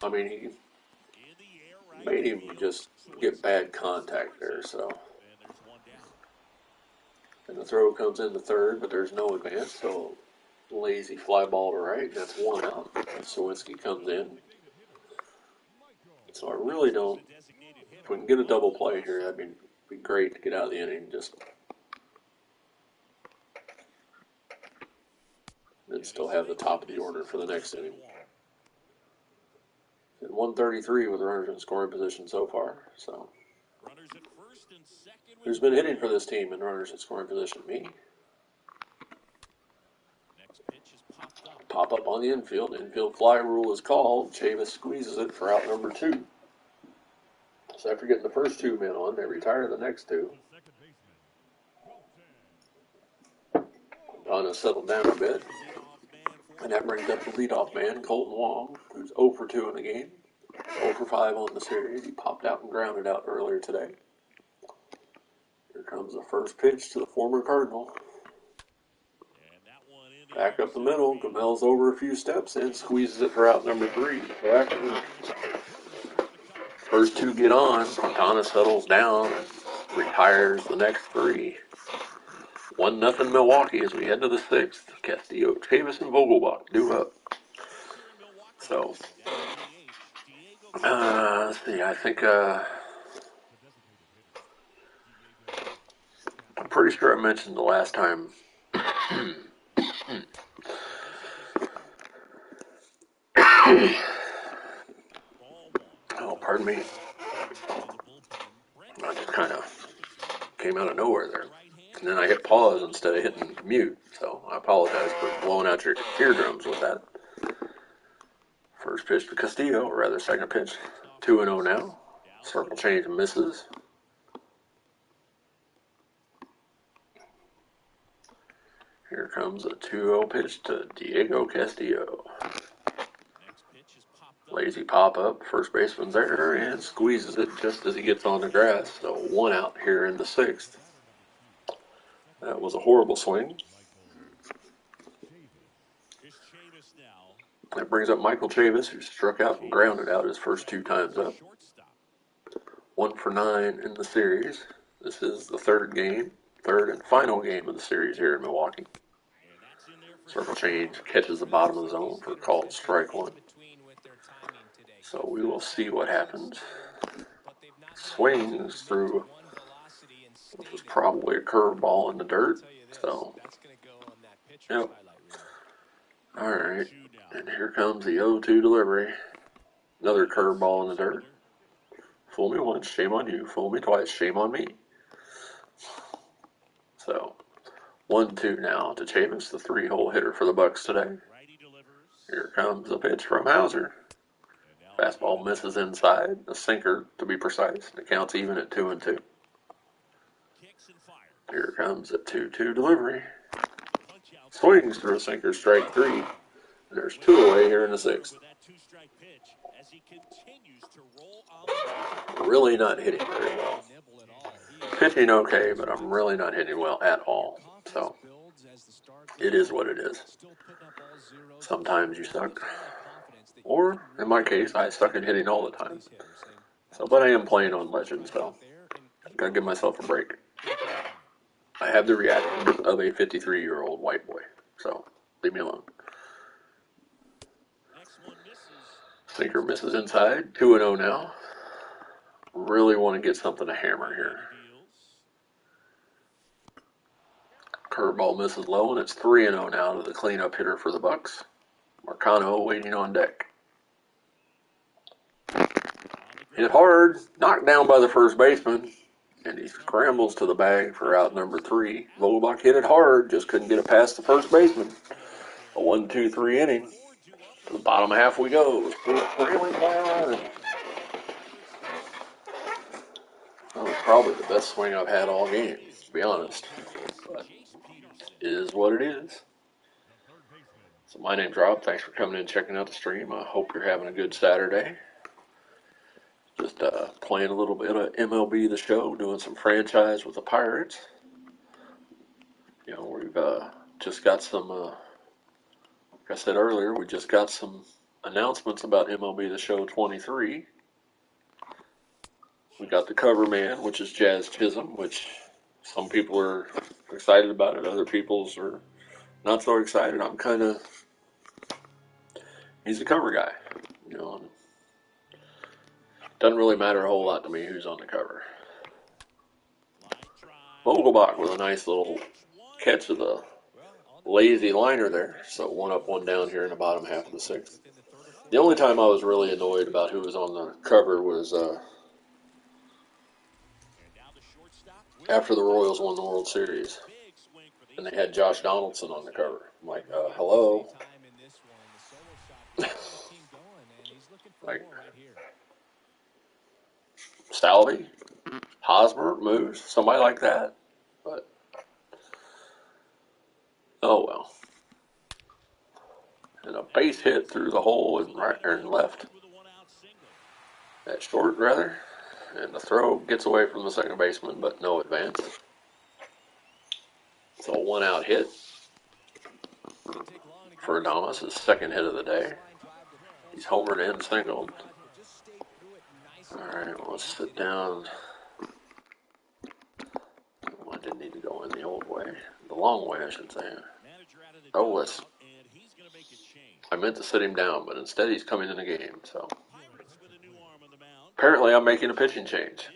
Speaker 1: I mean, he made him just get bad contact there, so. And the throw comes into third, but there's no advance, so lazy fly ball to right. That's 1 out. Sawinski comes in. So I really don't. If we can get a double play here, that'd be great to get out of the inning. Just and still have the top of the order for the next inning. At 133 with runners in scoring position so far. So who's been hitting for this team in runners in scoring position? Me. Pop up on the infield. Infield fly rule is called. Chavis squeezes it for out number 2. So after getting the first 2 men on, they retire the next 2. Donna settled down a bit. And that brings up the leadoff man, Colton Wong, who's 0 for 2 in the game. 0 for 5 on the series. He popped out and grounded out earlier today. Here comes the first pitch to the former Cardinal. Back up the middle. Gamel's over a few steps and squeezes it for out number 3. So after the first 2 get on, Fontana settles down and retires the next 3. 1-0 Milwaukee as we head to the 6th. Castillo, Chavis, and Vogelbach due up. So, let's see, I think, I'm pretty sure I mentioned the last time. Oh, pardon me. I just kind of came out of nowhere there. And then I hit pause instead of hitting mute. So I apologize for blowing out your eardrums with that. First pitch to Castillo, or rather second pitch. 2-0 now. Circle change misses. Here comes a 2-0 pitch to Diego Castillo. Lazy pop-up. First baseman's there and squeezes it just as he gets on the grass. So 1 out here in the 6th. That was a horrible swing. That brings up Michael Chavis, who struck out and grounded out his first 2 times up. 1 for 9 in the series. This is the third and final game of the series here in Milwaukee. Circle change catches the bottom of the zone for a called strike 1. So we will see what happens. Swings through, which was probably a curveball in the dirt. So,
Speaker 3: that's going to go on that pitcher's
Speaker 1: yep.
Speaker 3: highlight reel.
Speaker 1: All right. And here comes the 0-2 delivery. Another curveball in the dirt. Fool me once, shame on you. Fool me twice, shame on me. So, 1-2 now to Chavis, the 3-hole hitter for the Bucks today. Here comes the pitch from Hauser. Fastball misses inside, a sinker to be precise. It counts even at 2-2. Here comes a 2-2 delivery. Swings through a sinker, strike 3. There's 2 away here in the 6th. Really not hitting very well. Pitching okay, but I'm really not hitting well at all. So, it is what it is. Sometimes you suck. Or, in my case, I suck at hitting all the time. So, but I am playing on Legend, so I gotta give myself a break. I have the reaction of a 53-year-old white boy. So, leave me alone. Sinker misses inside. 2-0 now. Really want to get something to hammer here. Curveball misses low, and it's 3-0 now to the cleanup hitter for the Bucks. Marcano waiting on deck. Hit hard, knocked down by the first baseman, and he scrambles to the bag for out number 3. Vogelbach hit it hard, just couldn't get it past the first baseman. A 1-2-3 inning. To the bottom half we go. That was probably the best swing I've had all game, to be honest. But it is what it is. So my name's Rob. Thanks for coming in and checking out the stream. I hope you're having a good Saturday. Just playing a little bit of MLB The Show, doing some franchise with the Pirates. You know, we've just got some, like I said earlier, we just got some announcements about MLB The Show 23. We got the cover man, which is Jazz Chisholm, which some people are excited about it. Other people's are not so excited. I'm kind of, he's the cover guy. You know, doesn't really matter a whole lot to me who's on the cover. Vogelbach with a nice little catch of the lazy liner there. So 1 up, 1 down here in the bottom half of the 6th. The only time I was really annoyed about who was on the cover was after the Royals won the World Series. And they had Josh Donaldson on the cover. I'm like, hello? Like, Salvi, Hosmer, Moose, somebody like that. But, oh well. And a base hit through the hole and right and left. At short, rather. And the throw gets away from the second baseman, but no advance. So a 1-out hit for Adames, his second hit of the day. He's homered and singled. All right, let's sit down. Oh, I didn't need to go in the old way. The long way, I should say. Oh, let's. I meant to sit him down, but instead he's coming in the game, so. Apparently I'm making a pitching change.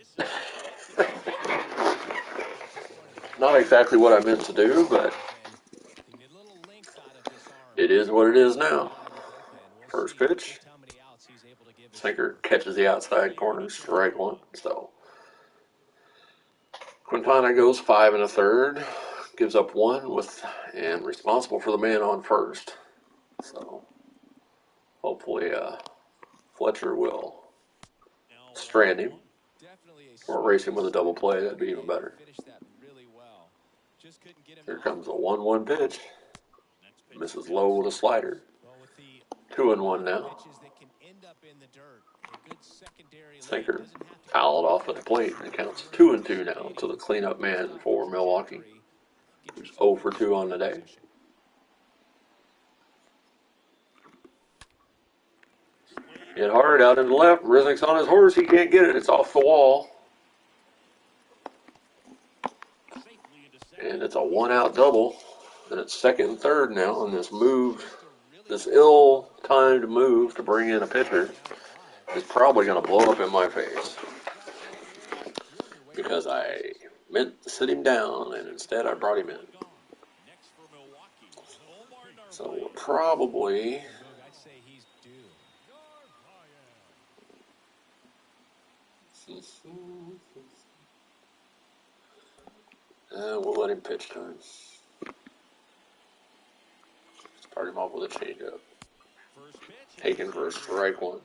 Speaker 1: Not exactly what I meant to do, but it is what it is now. First pitch. Sinker catches the outside corner, strike 1. So Quintana goes 5 1/3, gives up 1 and responsible for the man on first. So hopefully Fletcher will strand him or race him with a double play. That'd be even better. Here comes a 1-1 pitch. Misses low with a slider. 2-1 now. Sinker fouled off at the plate. It counts 2-2 now to the cleanup man for Milwaukee, who's 0 for 2 on the day. Hit hard out in the left. Rizik's on his horse. He can't get it. It's off the wall. And it's a 1-out double. And it's second and third now. And this ill-timed move to bring in a pitcher is probably going to blow up in my face. Because I meant to sit him down, and instead I brought him in. So we're probably
Speaker 3: I'd say he's due.
Speaker 1: we'll let him pitch time. Start him off with a changeup. Taken for strike one.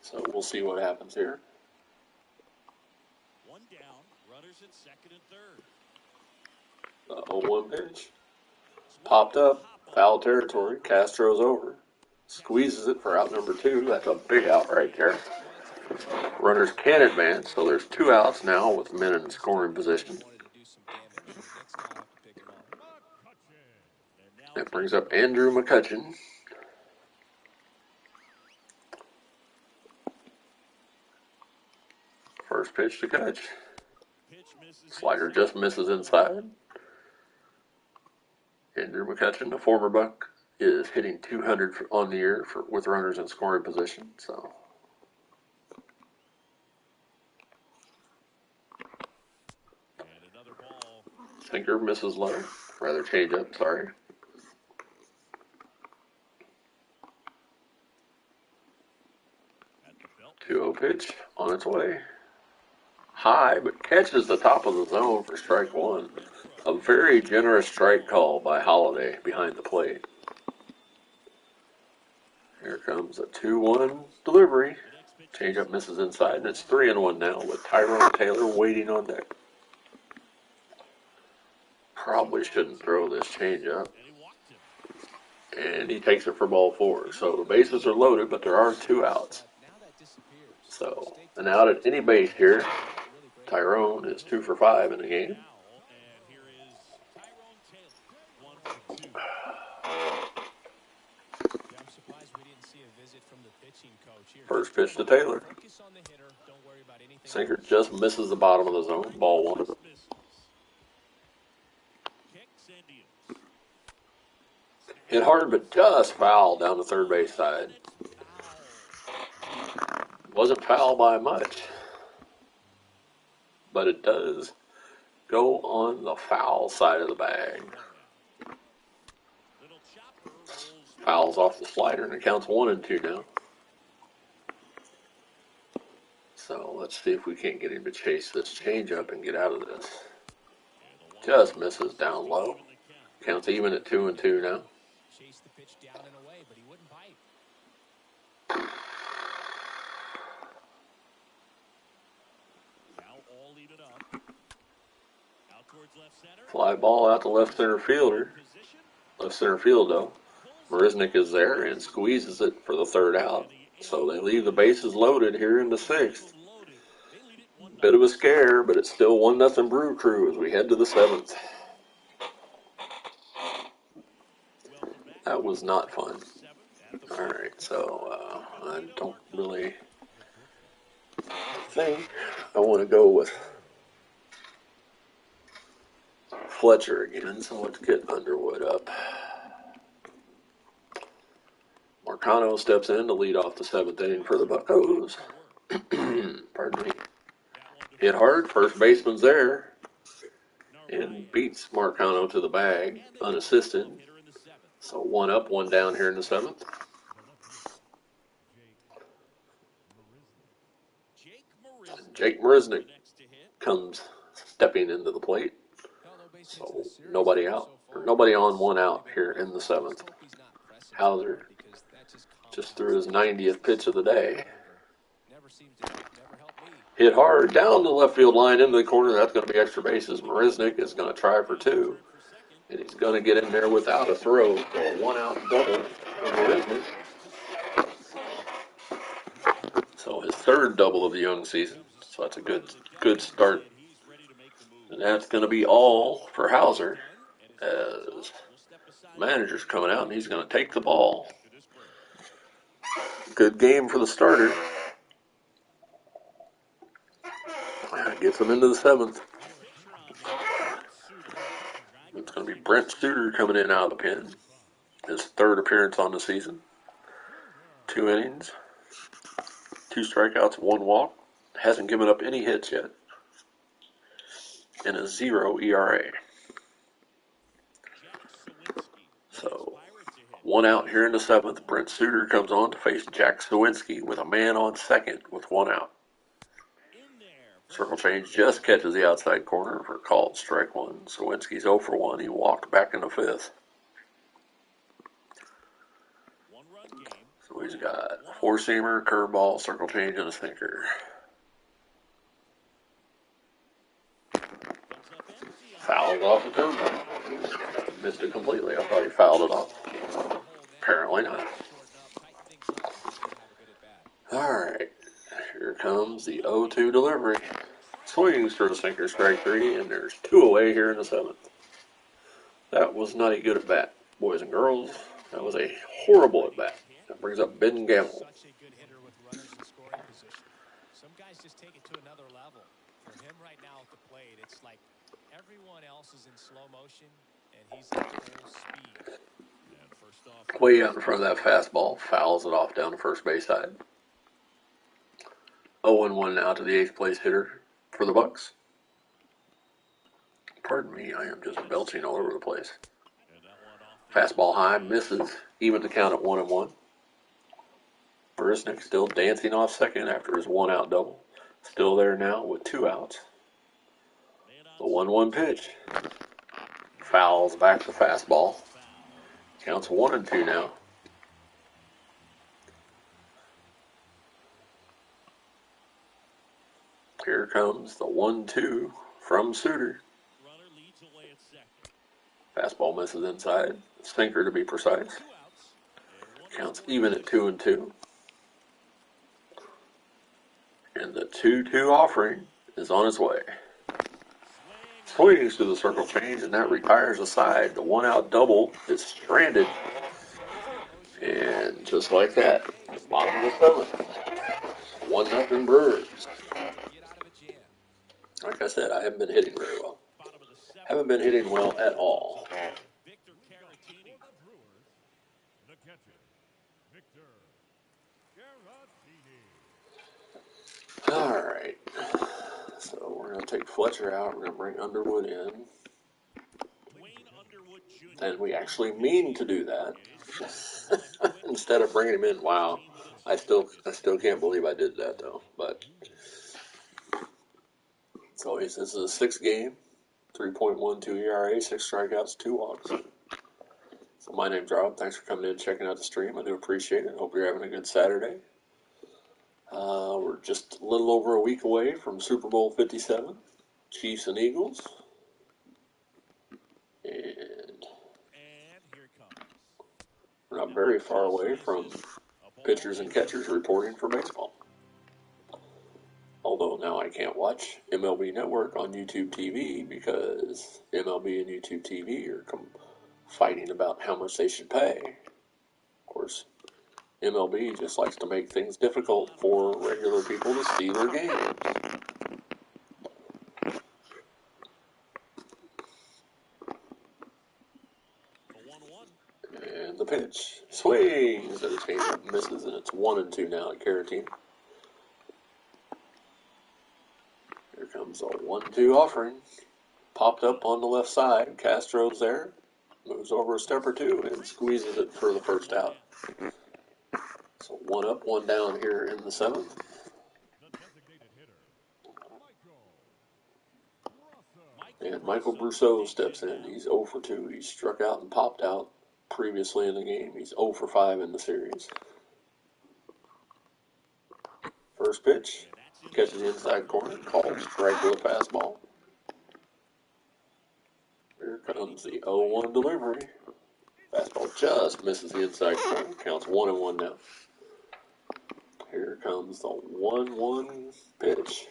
Speaker 1: So we'll see what happens here.
Speaker 2: One down, runners at second and third.
Speaker 1: The 0-1 pitch. Popped up, foul territory. Castro's over. Squeezes it for out number 2. That's a big out right there. Runners can advance, so there's 2 outs now with men in scoring position. That brings up Andrew McCutchen. First pitch to catch. Slider just misses inside. Andrew McCutchen, the former Buck, is hitting 200 on the year with runners in scoring position. So, sinker misses low. Rather change up, sorry. 2-0 pitch on its way. High, but catches the top of the zone for strike one. A very generous strike call by Holiday behind the plate. Here comes a 2-1 delivery. Changeup misses inside, and it's 3-1 now with Tyrone Taylor waiting on deck. Probably shouldn't throw this changeup. And he takes it for ball 4. So the bases are loaded, but there are 2 outs. So an out at any base here. Tyrone is 2 for 5 in the game. First pitch to Taylor. Sinker just misses the bottom of the zone. Ball 1. Hit hard, but just foul down the third base side. Wasn't foul by much, but it does go on the foul side of the bag. Fouls off the slider, and it counts 1-2 now. So let's see if we can't get him to chase this changeup and get out of this. Just misses down low. Counts even at 2-2 now.
Speaker 3: Chased the pitch down and away, but he wouldn't bite.
Speaker 1: Fly ball out to left center fielder. Left center field, though. Marisnik is there and squeezes it for the 3rd out. So they leave the bases loaded here in the 6th. Bit of a scare, but it's still 1-0 Brew Crew as we head to the 7th. That was not fun. All right, so I don't really think I want to go with Fletcher again, so let's get Underwood up. Marcano steps in to lead off the 7th inning for the Buccos. Pardon me. Hit hard, first baseman's there, and beats Marcano to the bag, unassisted. So 1 up, 1 down here in the 7th. Jake Marisnik comes stepping into the plate. So nobody out, or nobody on, 1 out here in the 7th. Hauser just threw his 90th pitch of the day. Hit hard down the left field line into the corner. That's going to be extra bases. Marisnik is going to try for 2. And he's going to get in there without a throw. So a 1-out double for Marisnik. So his 3rd double of the young season. So that's a good start. And that's going to be all for Hauser. As manager's coming out and he's going to take the ball. Good game for the starter. Gets him into the 7th. It's going to be Brent Suter coming in out of the pen. His 3rd appearance on the season. 2 innings. 2 strikeouts, 1 walk. Hasn't given up any hits yet. And a 0 ERA. So One out here in the 7th. Brent Suter comes on to face Jack Sawinski with a man on second with one out. Circle change just catches the outside corner for called strike one. Sawinski's 0 for 1. He walked back in the 5th. So he's got a four-seamer, curveball, circle change, and a sinker. Fouled off the curveball. Missed it completely. I thought he fouled it off. Apparently not. All right. Here comes the 0-2 delivery. Swings for the sinker, strike 3, and there's 2 away here in the 7th. That was not a good at bat, boys and girls. That was a horrible at bat. That brings up Ben Gamble.
Speaker 3: Such a good hitter with runners in scoring position. Some guys just take it to another level. For him right now at the plate, it's like everyone else is in slow motion, and he's at full speed.
Speaker 2: And first off,
Speaker 1: Way out in front of that fastball, fouls it off down the first base side. 0-1 now to the 8th place hitter for the Bucks. Pardon me, I am just belching all over the place. Fastball high, misses, even the count at 1-1. Burisnik still dancing off second after his 1-out double. Still there now with 2 outs. The 1-1 pitch. Fouls back the fastball. Counts 1-2 now. Here comes the 1-2 from Suter. Fastball misses inside. Sinker to be precise. Counts even at 2-2. And the 2-2 offering is on its way. Swings to the circle change, and that retires the side. The 1-out double is stranded. And just like that, bottom of the 7th. 1-0 Brewers. Like I said, I haven't been hitting very well. Haven't been hitting well at all. All right. So we're going to take Fletcher out. We're going to bring Underwood in. And we actually mean to do that. Instead of bringing him in. Wow. I still can't believe I did that, though. But so this is a 6th game. 3.12 ERA, 6 strikeouts, 2 walks. So my name's Rob. Thanks for coming in and checking out the stream. I do appreciate it. Hope you're having a good Saturday. We're just a little over a week away from Super Bowl 57. Chiefs and Eagles. And we're not very far away from pitchers and catchers reporting for baseball. Although now I can't watch MLB Network on YouTube TV because MLB and YouTube TV are fighting about how much they should pay. Of course, MLB just likes to make things difficult for regular people to see their games. And the pitch swings at a changeup, misses, and it's 1-2 now at Caratini. Here comes a 1-2 offering. Popped up on the left side. Castro's there. Moves over a step or two and squeezes it for the first out. So 1 up, 1 down here in the 7th. And Michael Brousseau steps in. He's 0 for 2. He struck out and popped out previously in the game. He's 0 for 5 in the series. First pitch. Catches the inside corner. Called strike with a fastball. Here comes the 0-1 delivery. Fastball just misses the inside corner. Counts 1-1 now. Here comes the 1-1 pitch.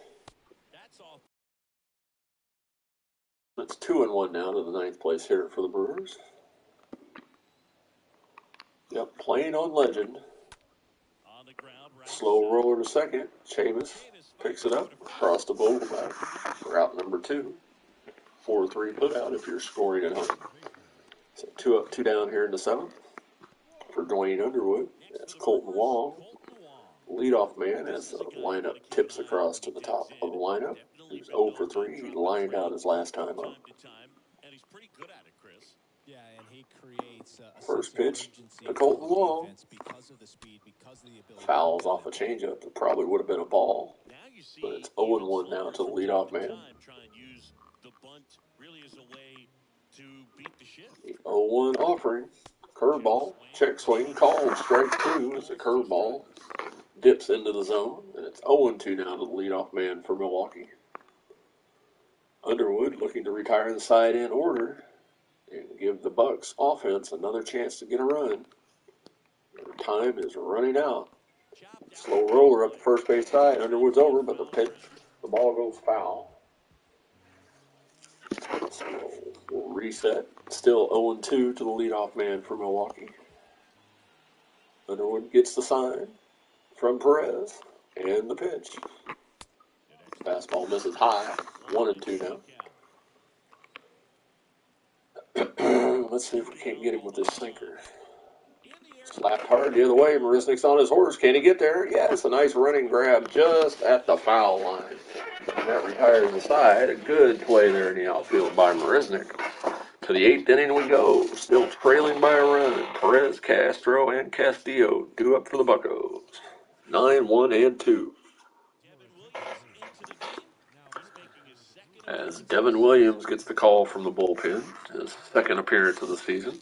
Speaker 1: It's 2-1 now to the 9th place hitter for the Brewers. Yep, playing on legend. Slow roller to second. Chavis picks it up across the Vogelback for out number 2. 4-3 putout if you're scoring at home. So 2 up, 2 down here in the 7th. For Dwayne Underwood, that's Colton Wong. Leadoff man as the lineup tips across to the top of the lineup. He's 0 for 3. He lined out his last time up.
Speaker 2: And he's pretty good at it, Chris.
Speaker 3: Yeah, and he creates a
Speaker 1: First
Speaker 3: sense of
Speaker 1: pitch
Speaker 3: urgency
Speaker 1: to
Speaker 3: for
Speaker 1: Colton
Speaker 3: the
Speaker 1: Wong.
Speaker 3: defense because of the speed, because of the ability to
Speaker 1: Fouls
Speaker 3: run
Speaker 1: off
Speaker 3: them.
Speaker 1: a changeup. It probably would have been a ball.
Speaker 2: Now you
Speaker 1: But
Speaker 2: see
Speaker 1: it's
Speaker 2: even
Speaker 1: 0-1 now
Speaker 2: sluggers
Speaker 1: to the
Speaker 2: from time
Speaker 1: leadoff
Speaker 2: to
Speaker 1: man.
Speaker 2: time try and use the bunt really as a way to beat the shift.
Speaker 1: The 0-1 offering. Curveball. Check swing. Called. Strike two is a curveball. Dips into the zone. And it's 0-2 now to the leadoff man for Milwaukee. Underwood looking to retire the side in order and give the Bucks offense another chance to get a run. Their time is running out. Slow roller up the first base side. Underwood's over, but the ball goes foul. So we'll reset. Still 0-2 to the leadoff man for Milwaukee. Underwood gets the sign from Perez and the pitch. Fastball misses high. 1-2 now. Let's see if we can't get him with this sinker. Slapped hard the other way. Marisnik's on his horse. Can he get there? Yes, a nice running grab just at the foul line. And that retires the side. A good play there in the outfield by Marisnik. To the 8th inning we go. Still trailing by a run. Perez, Castro, and Castillo due up for the Buccos. 9-1-2. As Devin Williams gets the call from the bullpen, his second appearance of the season.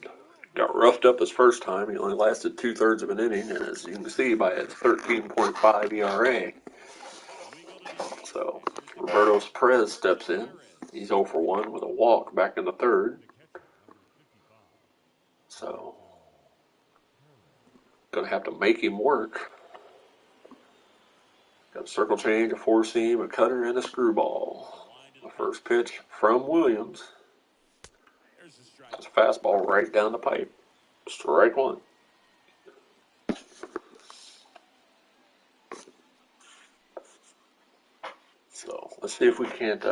Speaker 1: Got roughed up his first time. He only lasted 2/3 of an inning, and as you can see by his 13.5 ERA. So Roberto Perez steps in. He's 0 for 1 with a walk back in the third. So gonna have to make him work. Got a circle change, a four seam, a cutter, and a screwball. The first pitch from Williams. It's a fastball right down the pipe. Strike one. So let's see if we can't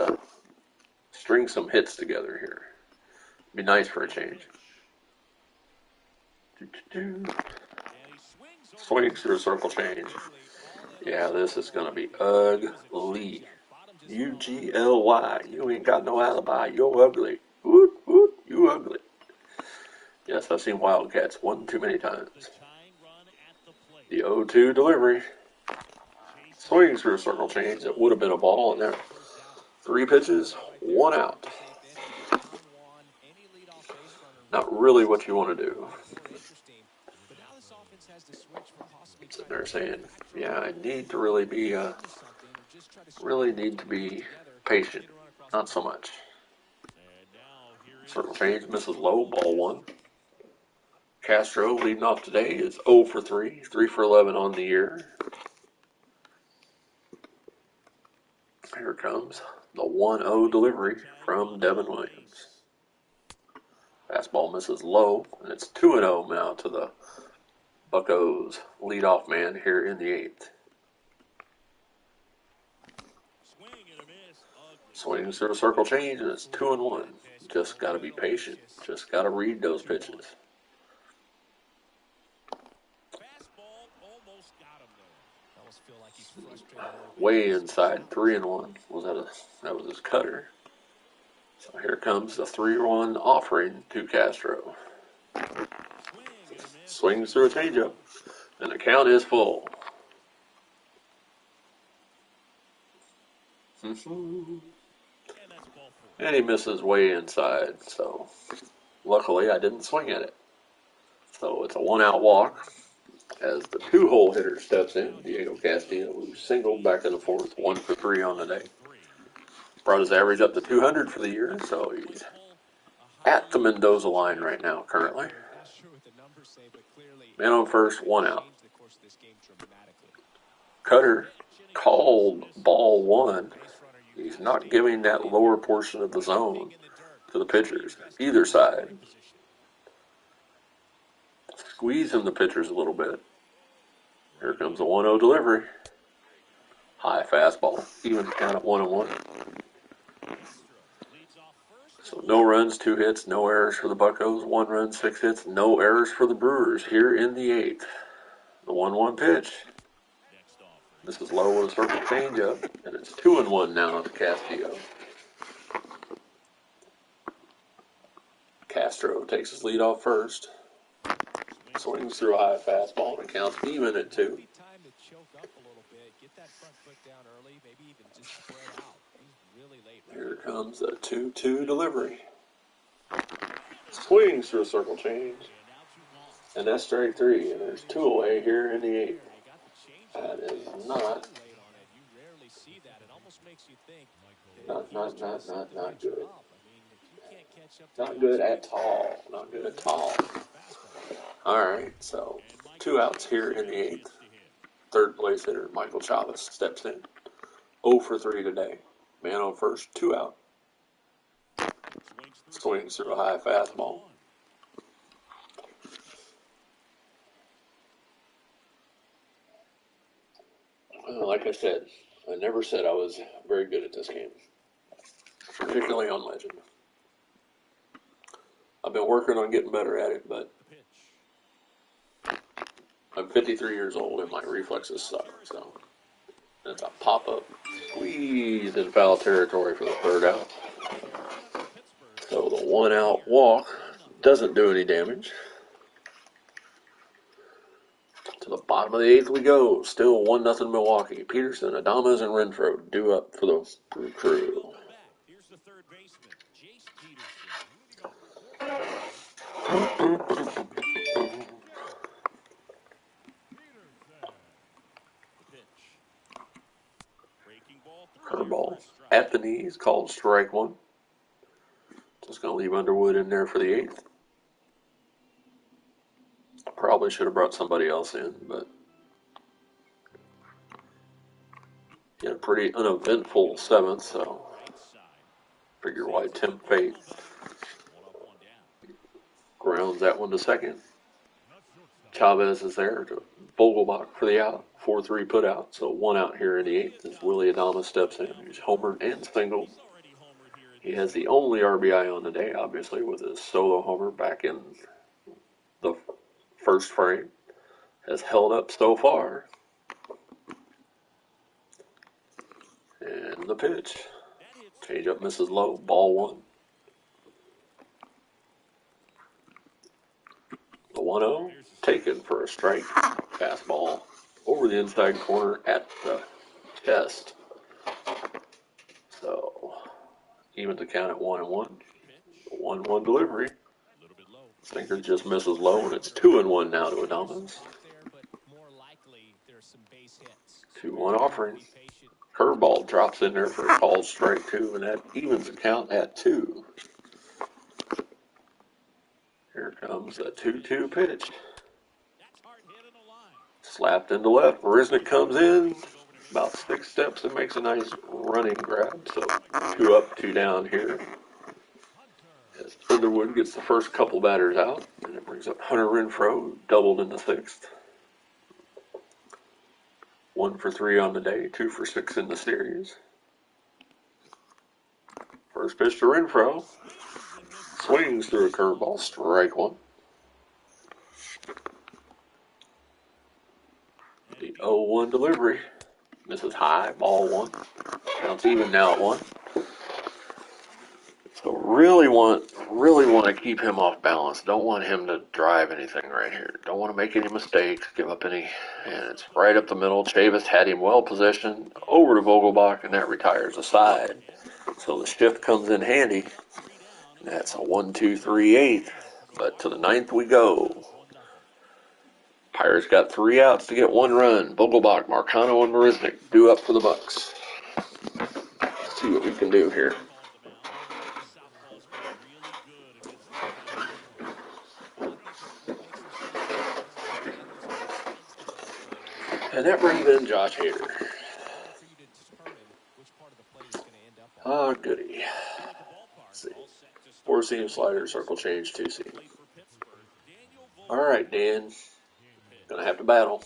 Speaker 1: string some hits together here. Be nice for a change. Swings through a circle change. Yeah, this is going to be ugly. U-G-L-Y. You ain't got no alibi. You're ugly. Woot, woot, you ugly. Yes, I've seen Wildcats one too many times. The 0-2 delivery. Swings through a circle change. It would have been a ball in there. 3 pitches, 1 out. Not really what you want to do. Sitting there saying, yeah, I need to really need to be patient. Not so much. Circle change, misses low, ball 1. Castro leading off today is 0 for 3, 3 for 11 on the year. Here comes the 1-0 delivery from Devin Williams. Fastball misses low, and it's 2-0 now to the Buccos leadoff man here in the 8th. Swings through a circle change, and it's 2-1. Just got to be patient. Just got to read those pitches. Way inside, 3-1. That was his cutter. So here comes the 3-1 offering to Castro. Swings through a changeup, and the count is full. And he misses way inside, so luckily I didn't swing at it. So it's a 1-out walk as the 2-hole hitter steps in, Diego Castillo, who singled back in the 4th, 1 for 3 on the day. Brought his average up to 200 for the year, so he's at the Mendoza line right now currently. Man on first, 1 out. Cutter called ball 1. He's not giving that lower portion of the zone to the pitchers, either side. Squeezing the pitchers a little bit. Here comes a 1-0 delivery. High fastball, even count at 1-1. So no runs, 2 hits, no errors for the Buccos. 1 run, 6 hits, no errors for the Brewers here in the 8th. The 1-1 pitch. This is low with a circle changeup, and it's 2-1 now to Castillo. Castro takes his lead off first. Swings through a high fastball and counts even at 2.
Speaker 3: Maybe time to choke up a little bit, get that front foot down early, maybe even just spread out. He's really late right
Speaker 1: Here
Speaker 3: now.
Speaker 1: comes a 2-2 delivery. Swings through a circle change. And that's strike 3. And there's 2 away here in the 8th. That is not good. Not good at all. Not good at all. All right, so 2 outs here in the 8th. Third place hitter Michael Chavez steps in. 0 for 3 today. Man on first, 2 out. Swings through a high fastball. Like I said, I never said I was very good at this game, particularly on Legend. I've been working on getting better at it, but I'm 53 years old and my reflexes suck. So it's a pop-up squeeze in foul territory for the 3rd out. So the 1-out walk doesn't do any damage. To the bottom of the 8th we go. Still 1-0 Milwaukee. Peterson, Adames, and Renfroe due up for the Crew.
Speaker 2: Here's the third baseman, Jace Peterson.
Speaker 1: Curveball at the knees, called strike 1. Just going to leave Underwood in there for the 8th. Probably should have brought somebody else in, but he had a pretty uneventful 7th, so figure why tempt fate. Grounds that one to second. Chavez is there to Vogelbach for the out. 4-3 put out, so 1 out here in the 8th as Willie Adames steps in. He's homered and singled. He has the only RBI on the day, obviously, with his solo homer back in the first frame. Has held up so far. And the pitch. Change up misses low. Ball 1. The 1-0 taken for a strike. Fastball over the inside corner at the chest. So even to count at 1-1. 1-1 delivery. Sinker just misses low, and it's 2-1 now to Adames. 2-1 offering. Curveball drops in there for a called strike 2, and that evens the count at 2. Here comes a 2-2 pitch. Slapped into left. Marisnik comes in about 6 steps and makes a nice running grab. So 2 up, 2 down here. As Underwood gets the first couple batters out, and it brings up Hunter Renfroe, doubled in the 6th. 1 for 3 on the day, 2 for 6 in the series. First pitch to Renfroe. Swings through a curveball, strike 1. The 0-1 delivery. Misses high, ball 1. Counts even now at 1. So really want to keep him off balance. Don't want him to drive anything right here. Don't want to make any mistakes, give up any. And it's right up the middle. Chavis had him well positioned. Over to Vogelbach, and that retires aside. So the shift comes in handy. And that's a 1-2-3-8. But to the 9th we go. Pirates got 3 outs to get 1 run. Vogelbach, Marcano, and Marisnik due up for the Bucks. Let's see what we can do here. And that brings in Josh Hader. Oh, goody. Let's see. 4-seam slider, circle change, 2-seam. All right, Dan. Gonna have to battle.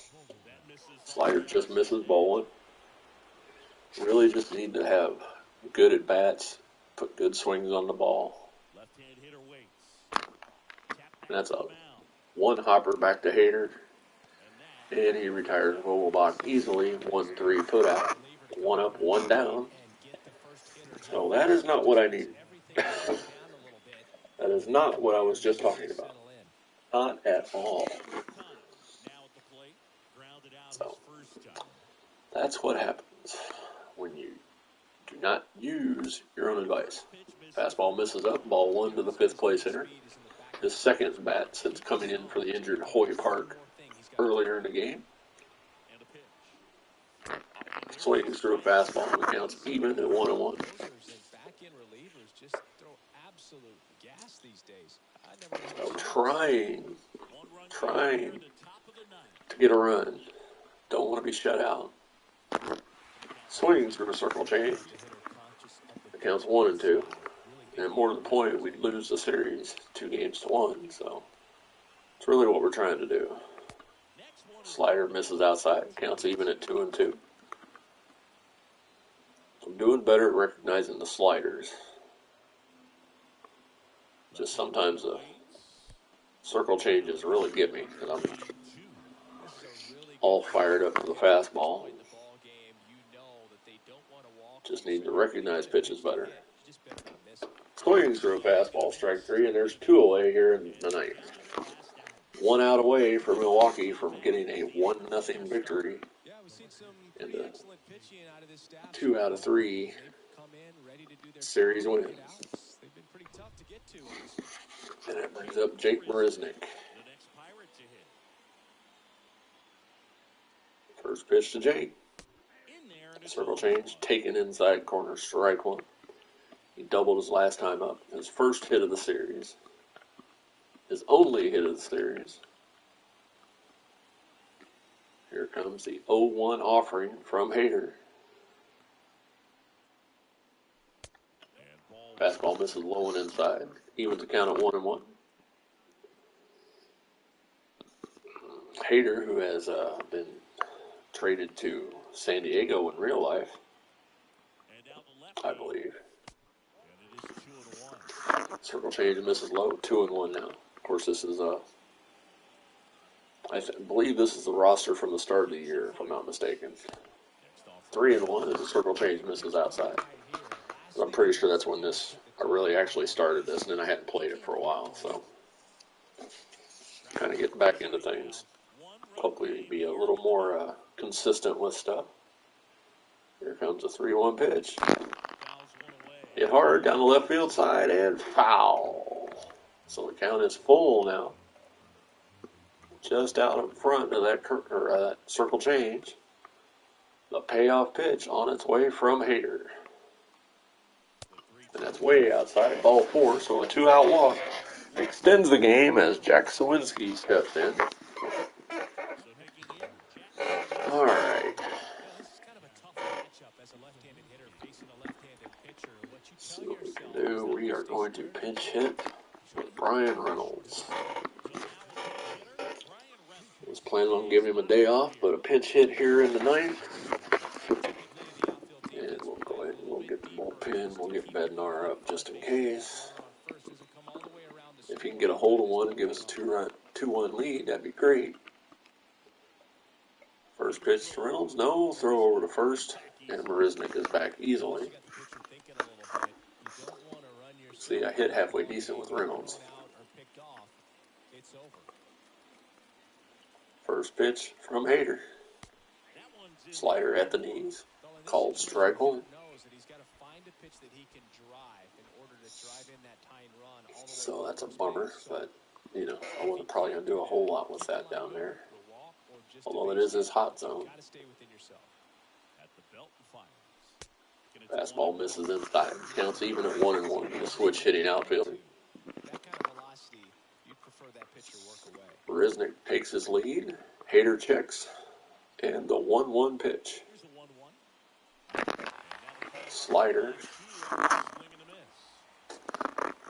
Speaker 1: Slider just misses, ball 1. Really just need to have good at bats, put good swings on the ball. And that's a 1 hopper back to Hader. And he retires Vogelbach easily. 1-3 put out. 1 up, 1 down. So that is not what I need. That is not what I was just talking about. Not at all. So, that's what happens when you do not use your own advice. Fastball misses up, ball one to the fifth place hitter. His second bat since coming in for the injured Hoy Park earlier in the game. Swings through a fastball and counts even at 1-1. So trying to get a run. Don't want to be shut out. Swings through a circle change. It counts 1-2. And more to the point, we'd lose the series 2-1. So it's really what we're trying to do. Slider misses outside. Counts even at 2-2. I'm doing better at recognizing the sliders. Just sometimes the circle changes really get me because I'm all fired up to the fastball. Just need to recognize pitches better. Swings through a fastball, strike three, and there's 2 away here in the ninth. 1 out away for Milwaukee from getting a 1-0 victory. And a 2 out of 3 series win. And that brings up Jake Marisnick. First pitch to Jake. Circle change, taken inside corner, strike one. He doubled his last time up. His first hit of the series. His only hit of the series. Here comes the 0-1 offering from Hader. Fastball misses low and inside. Evens the count at 1-1. Hader, who has been traded to San Diego in real life, I believe. Circle change misses low, 2-1 now. Of course, this is I believe this is the roster from the start of the year, if I'm not mistaken. 3-1 as the circle change misses outside. But I'm pretty sure that's when I really actually started this, and then I hadn't played it for a while, so kind of getting back into things. Hopefully be a little more consistent with stuff. Here comes a 3-1 pitch. Hit hard down the left field side and foul. So the count is full now. Just out in front of that circle change. The payoff pitch on its way from Hader. And that's way outside, ball 4, so a 2-out walk extends the game as Jack Sawinski steps in. All right. See what we can do. We are going to pinch hit with Brian Reynolds. I was planning on giving him a day off, but a pinch hit here in the ninth. And we'll go ahead and we'll get the bullpen. We'll get Bednar up just in case. If he can get a hold of one and give us a 2-1 lead, that'd be great. First pitch to Reynolds. No. Throw over to first. And Marisnick is back easily. See, I hit halfway decent with Reynolds. First pitch from Hader. Slider at the knees. Called strike one. So that's a bummer, but, I wasn't probably going to do a whole lot with that down there. Although it is his hot zone. Fastball misses inside. Counts even at 1-1. The switch hitting outfield. Marisnick takes his lead. Hader checks. And the 1-1 pitch. Slider.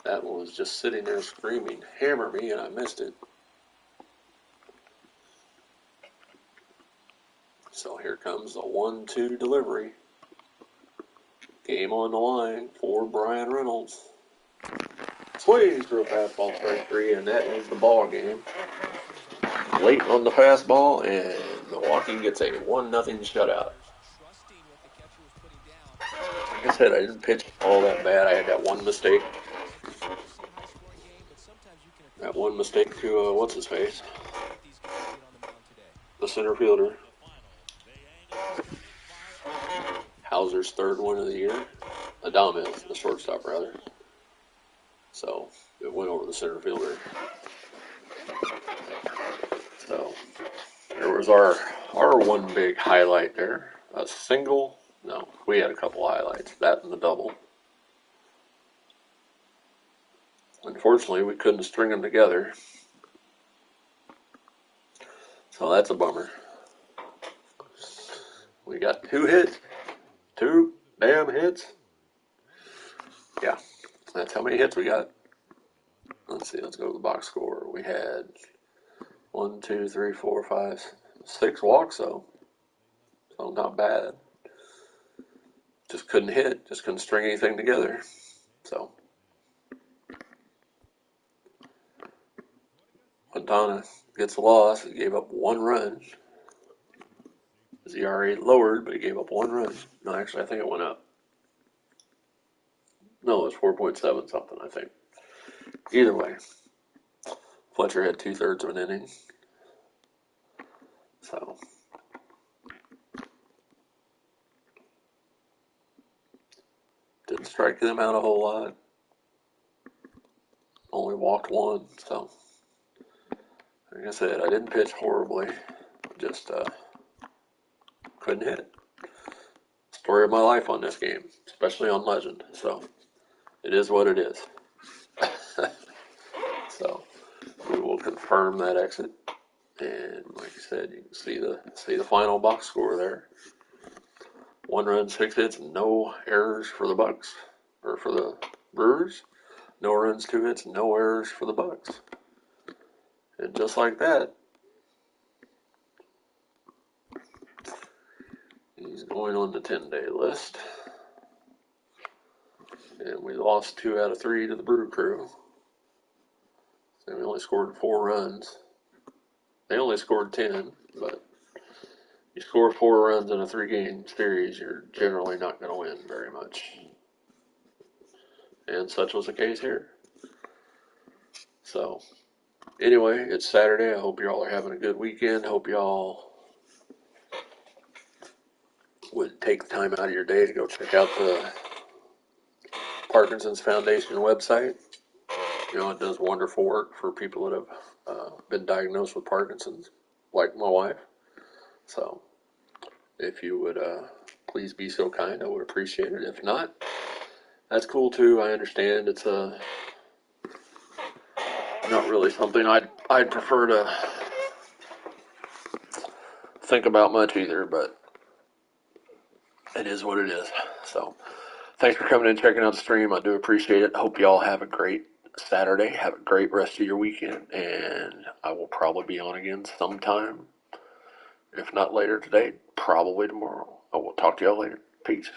Speaker 1: That one was just sitting there screaming, "Hammer me," and I missed it. So here comes the 1-2 delivery. Game on the line for Brian Reynolds. Swings through a fastball, strike three, and that ends the ball game. Late on the fastball, and Milwaukee gets a 1-0 shutout. Like I said, I didn't pitch all that bad. I had that one mistake. one mistake to, what's his face?
Speaker 3: What these guys did on the mound today.
Speaker 1: The center fielder.
Speaker 2: The final. They angle to hit far.
Speaker 1: Hauser's third one of the year. Adames, the shortstop, rather. So, it went over the center fielder. So, there was our one big highlight there. A single. No, we had a couple highlights. That and the double. Unfortunately, we couldn't string them together. So that's a bummer. We got 2 hits. 2 damn hits. Yeah, that's how many hits we got. Let's see, let's go to the box score. We had 1, 2, 3, 4, 5, 6 walks, though. So not bad. Just couldn't hit. Just couldn't string anything together. So Fontana gets the loss. He gave up 1 run. His ERA lowered, but he gave up 1 run. No, actually, I think it went up. No, it was 4.7 something, I think. Either way, Fletcher had 2/3 of an inning. So didn't strike them out a whole lot. Only walked 1. So like I said, I didn't pitch horribly. Just couldn't hit it. Story of my life on this game, especially on Legend. So it is what it is. So we will confirm that exit. And like I said, you can see the final box score there. 1 run, 6 hits, no errors for the Bucks, or for the Brewers. No runs, 2 hits, no errors for the Bucks. And just like that, he's going on the 10-day list. And we lost 2 out of 3 to the Brew Crew. So we only scored 4 runs. They only scored 10, but you score 4 runs in a 3-game series, you're generally not going to win very much. And such was the case here. So, anyway, it's Saturday. I hope y'all are having a good weekend. Hope y'all would take the time out of your day to go check out the Parkinson's Foundation website. You know, it does wonderful work for people that have been diagnosed with Parkinson's, like my wife. So, if you would please be so kind, I would appreciate it. If not, that's cool too. I understand it's not really something I'd prefer to think about much either, but it is what it is. So, thanks for coming in and checking out the stream. I do appreciate it. Hope y'all have a great Saturday. Have a great rest of your weekend, and I will probably be on again sometime. If not later today, probably tomorrow. I will talk to y'all later. Peace.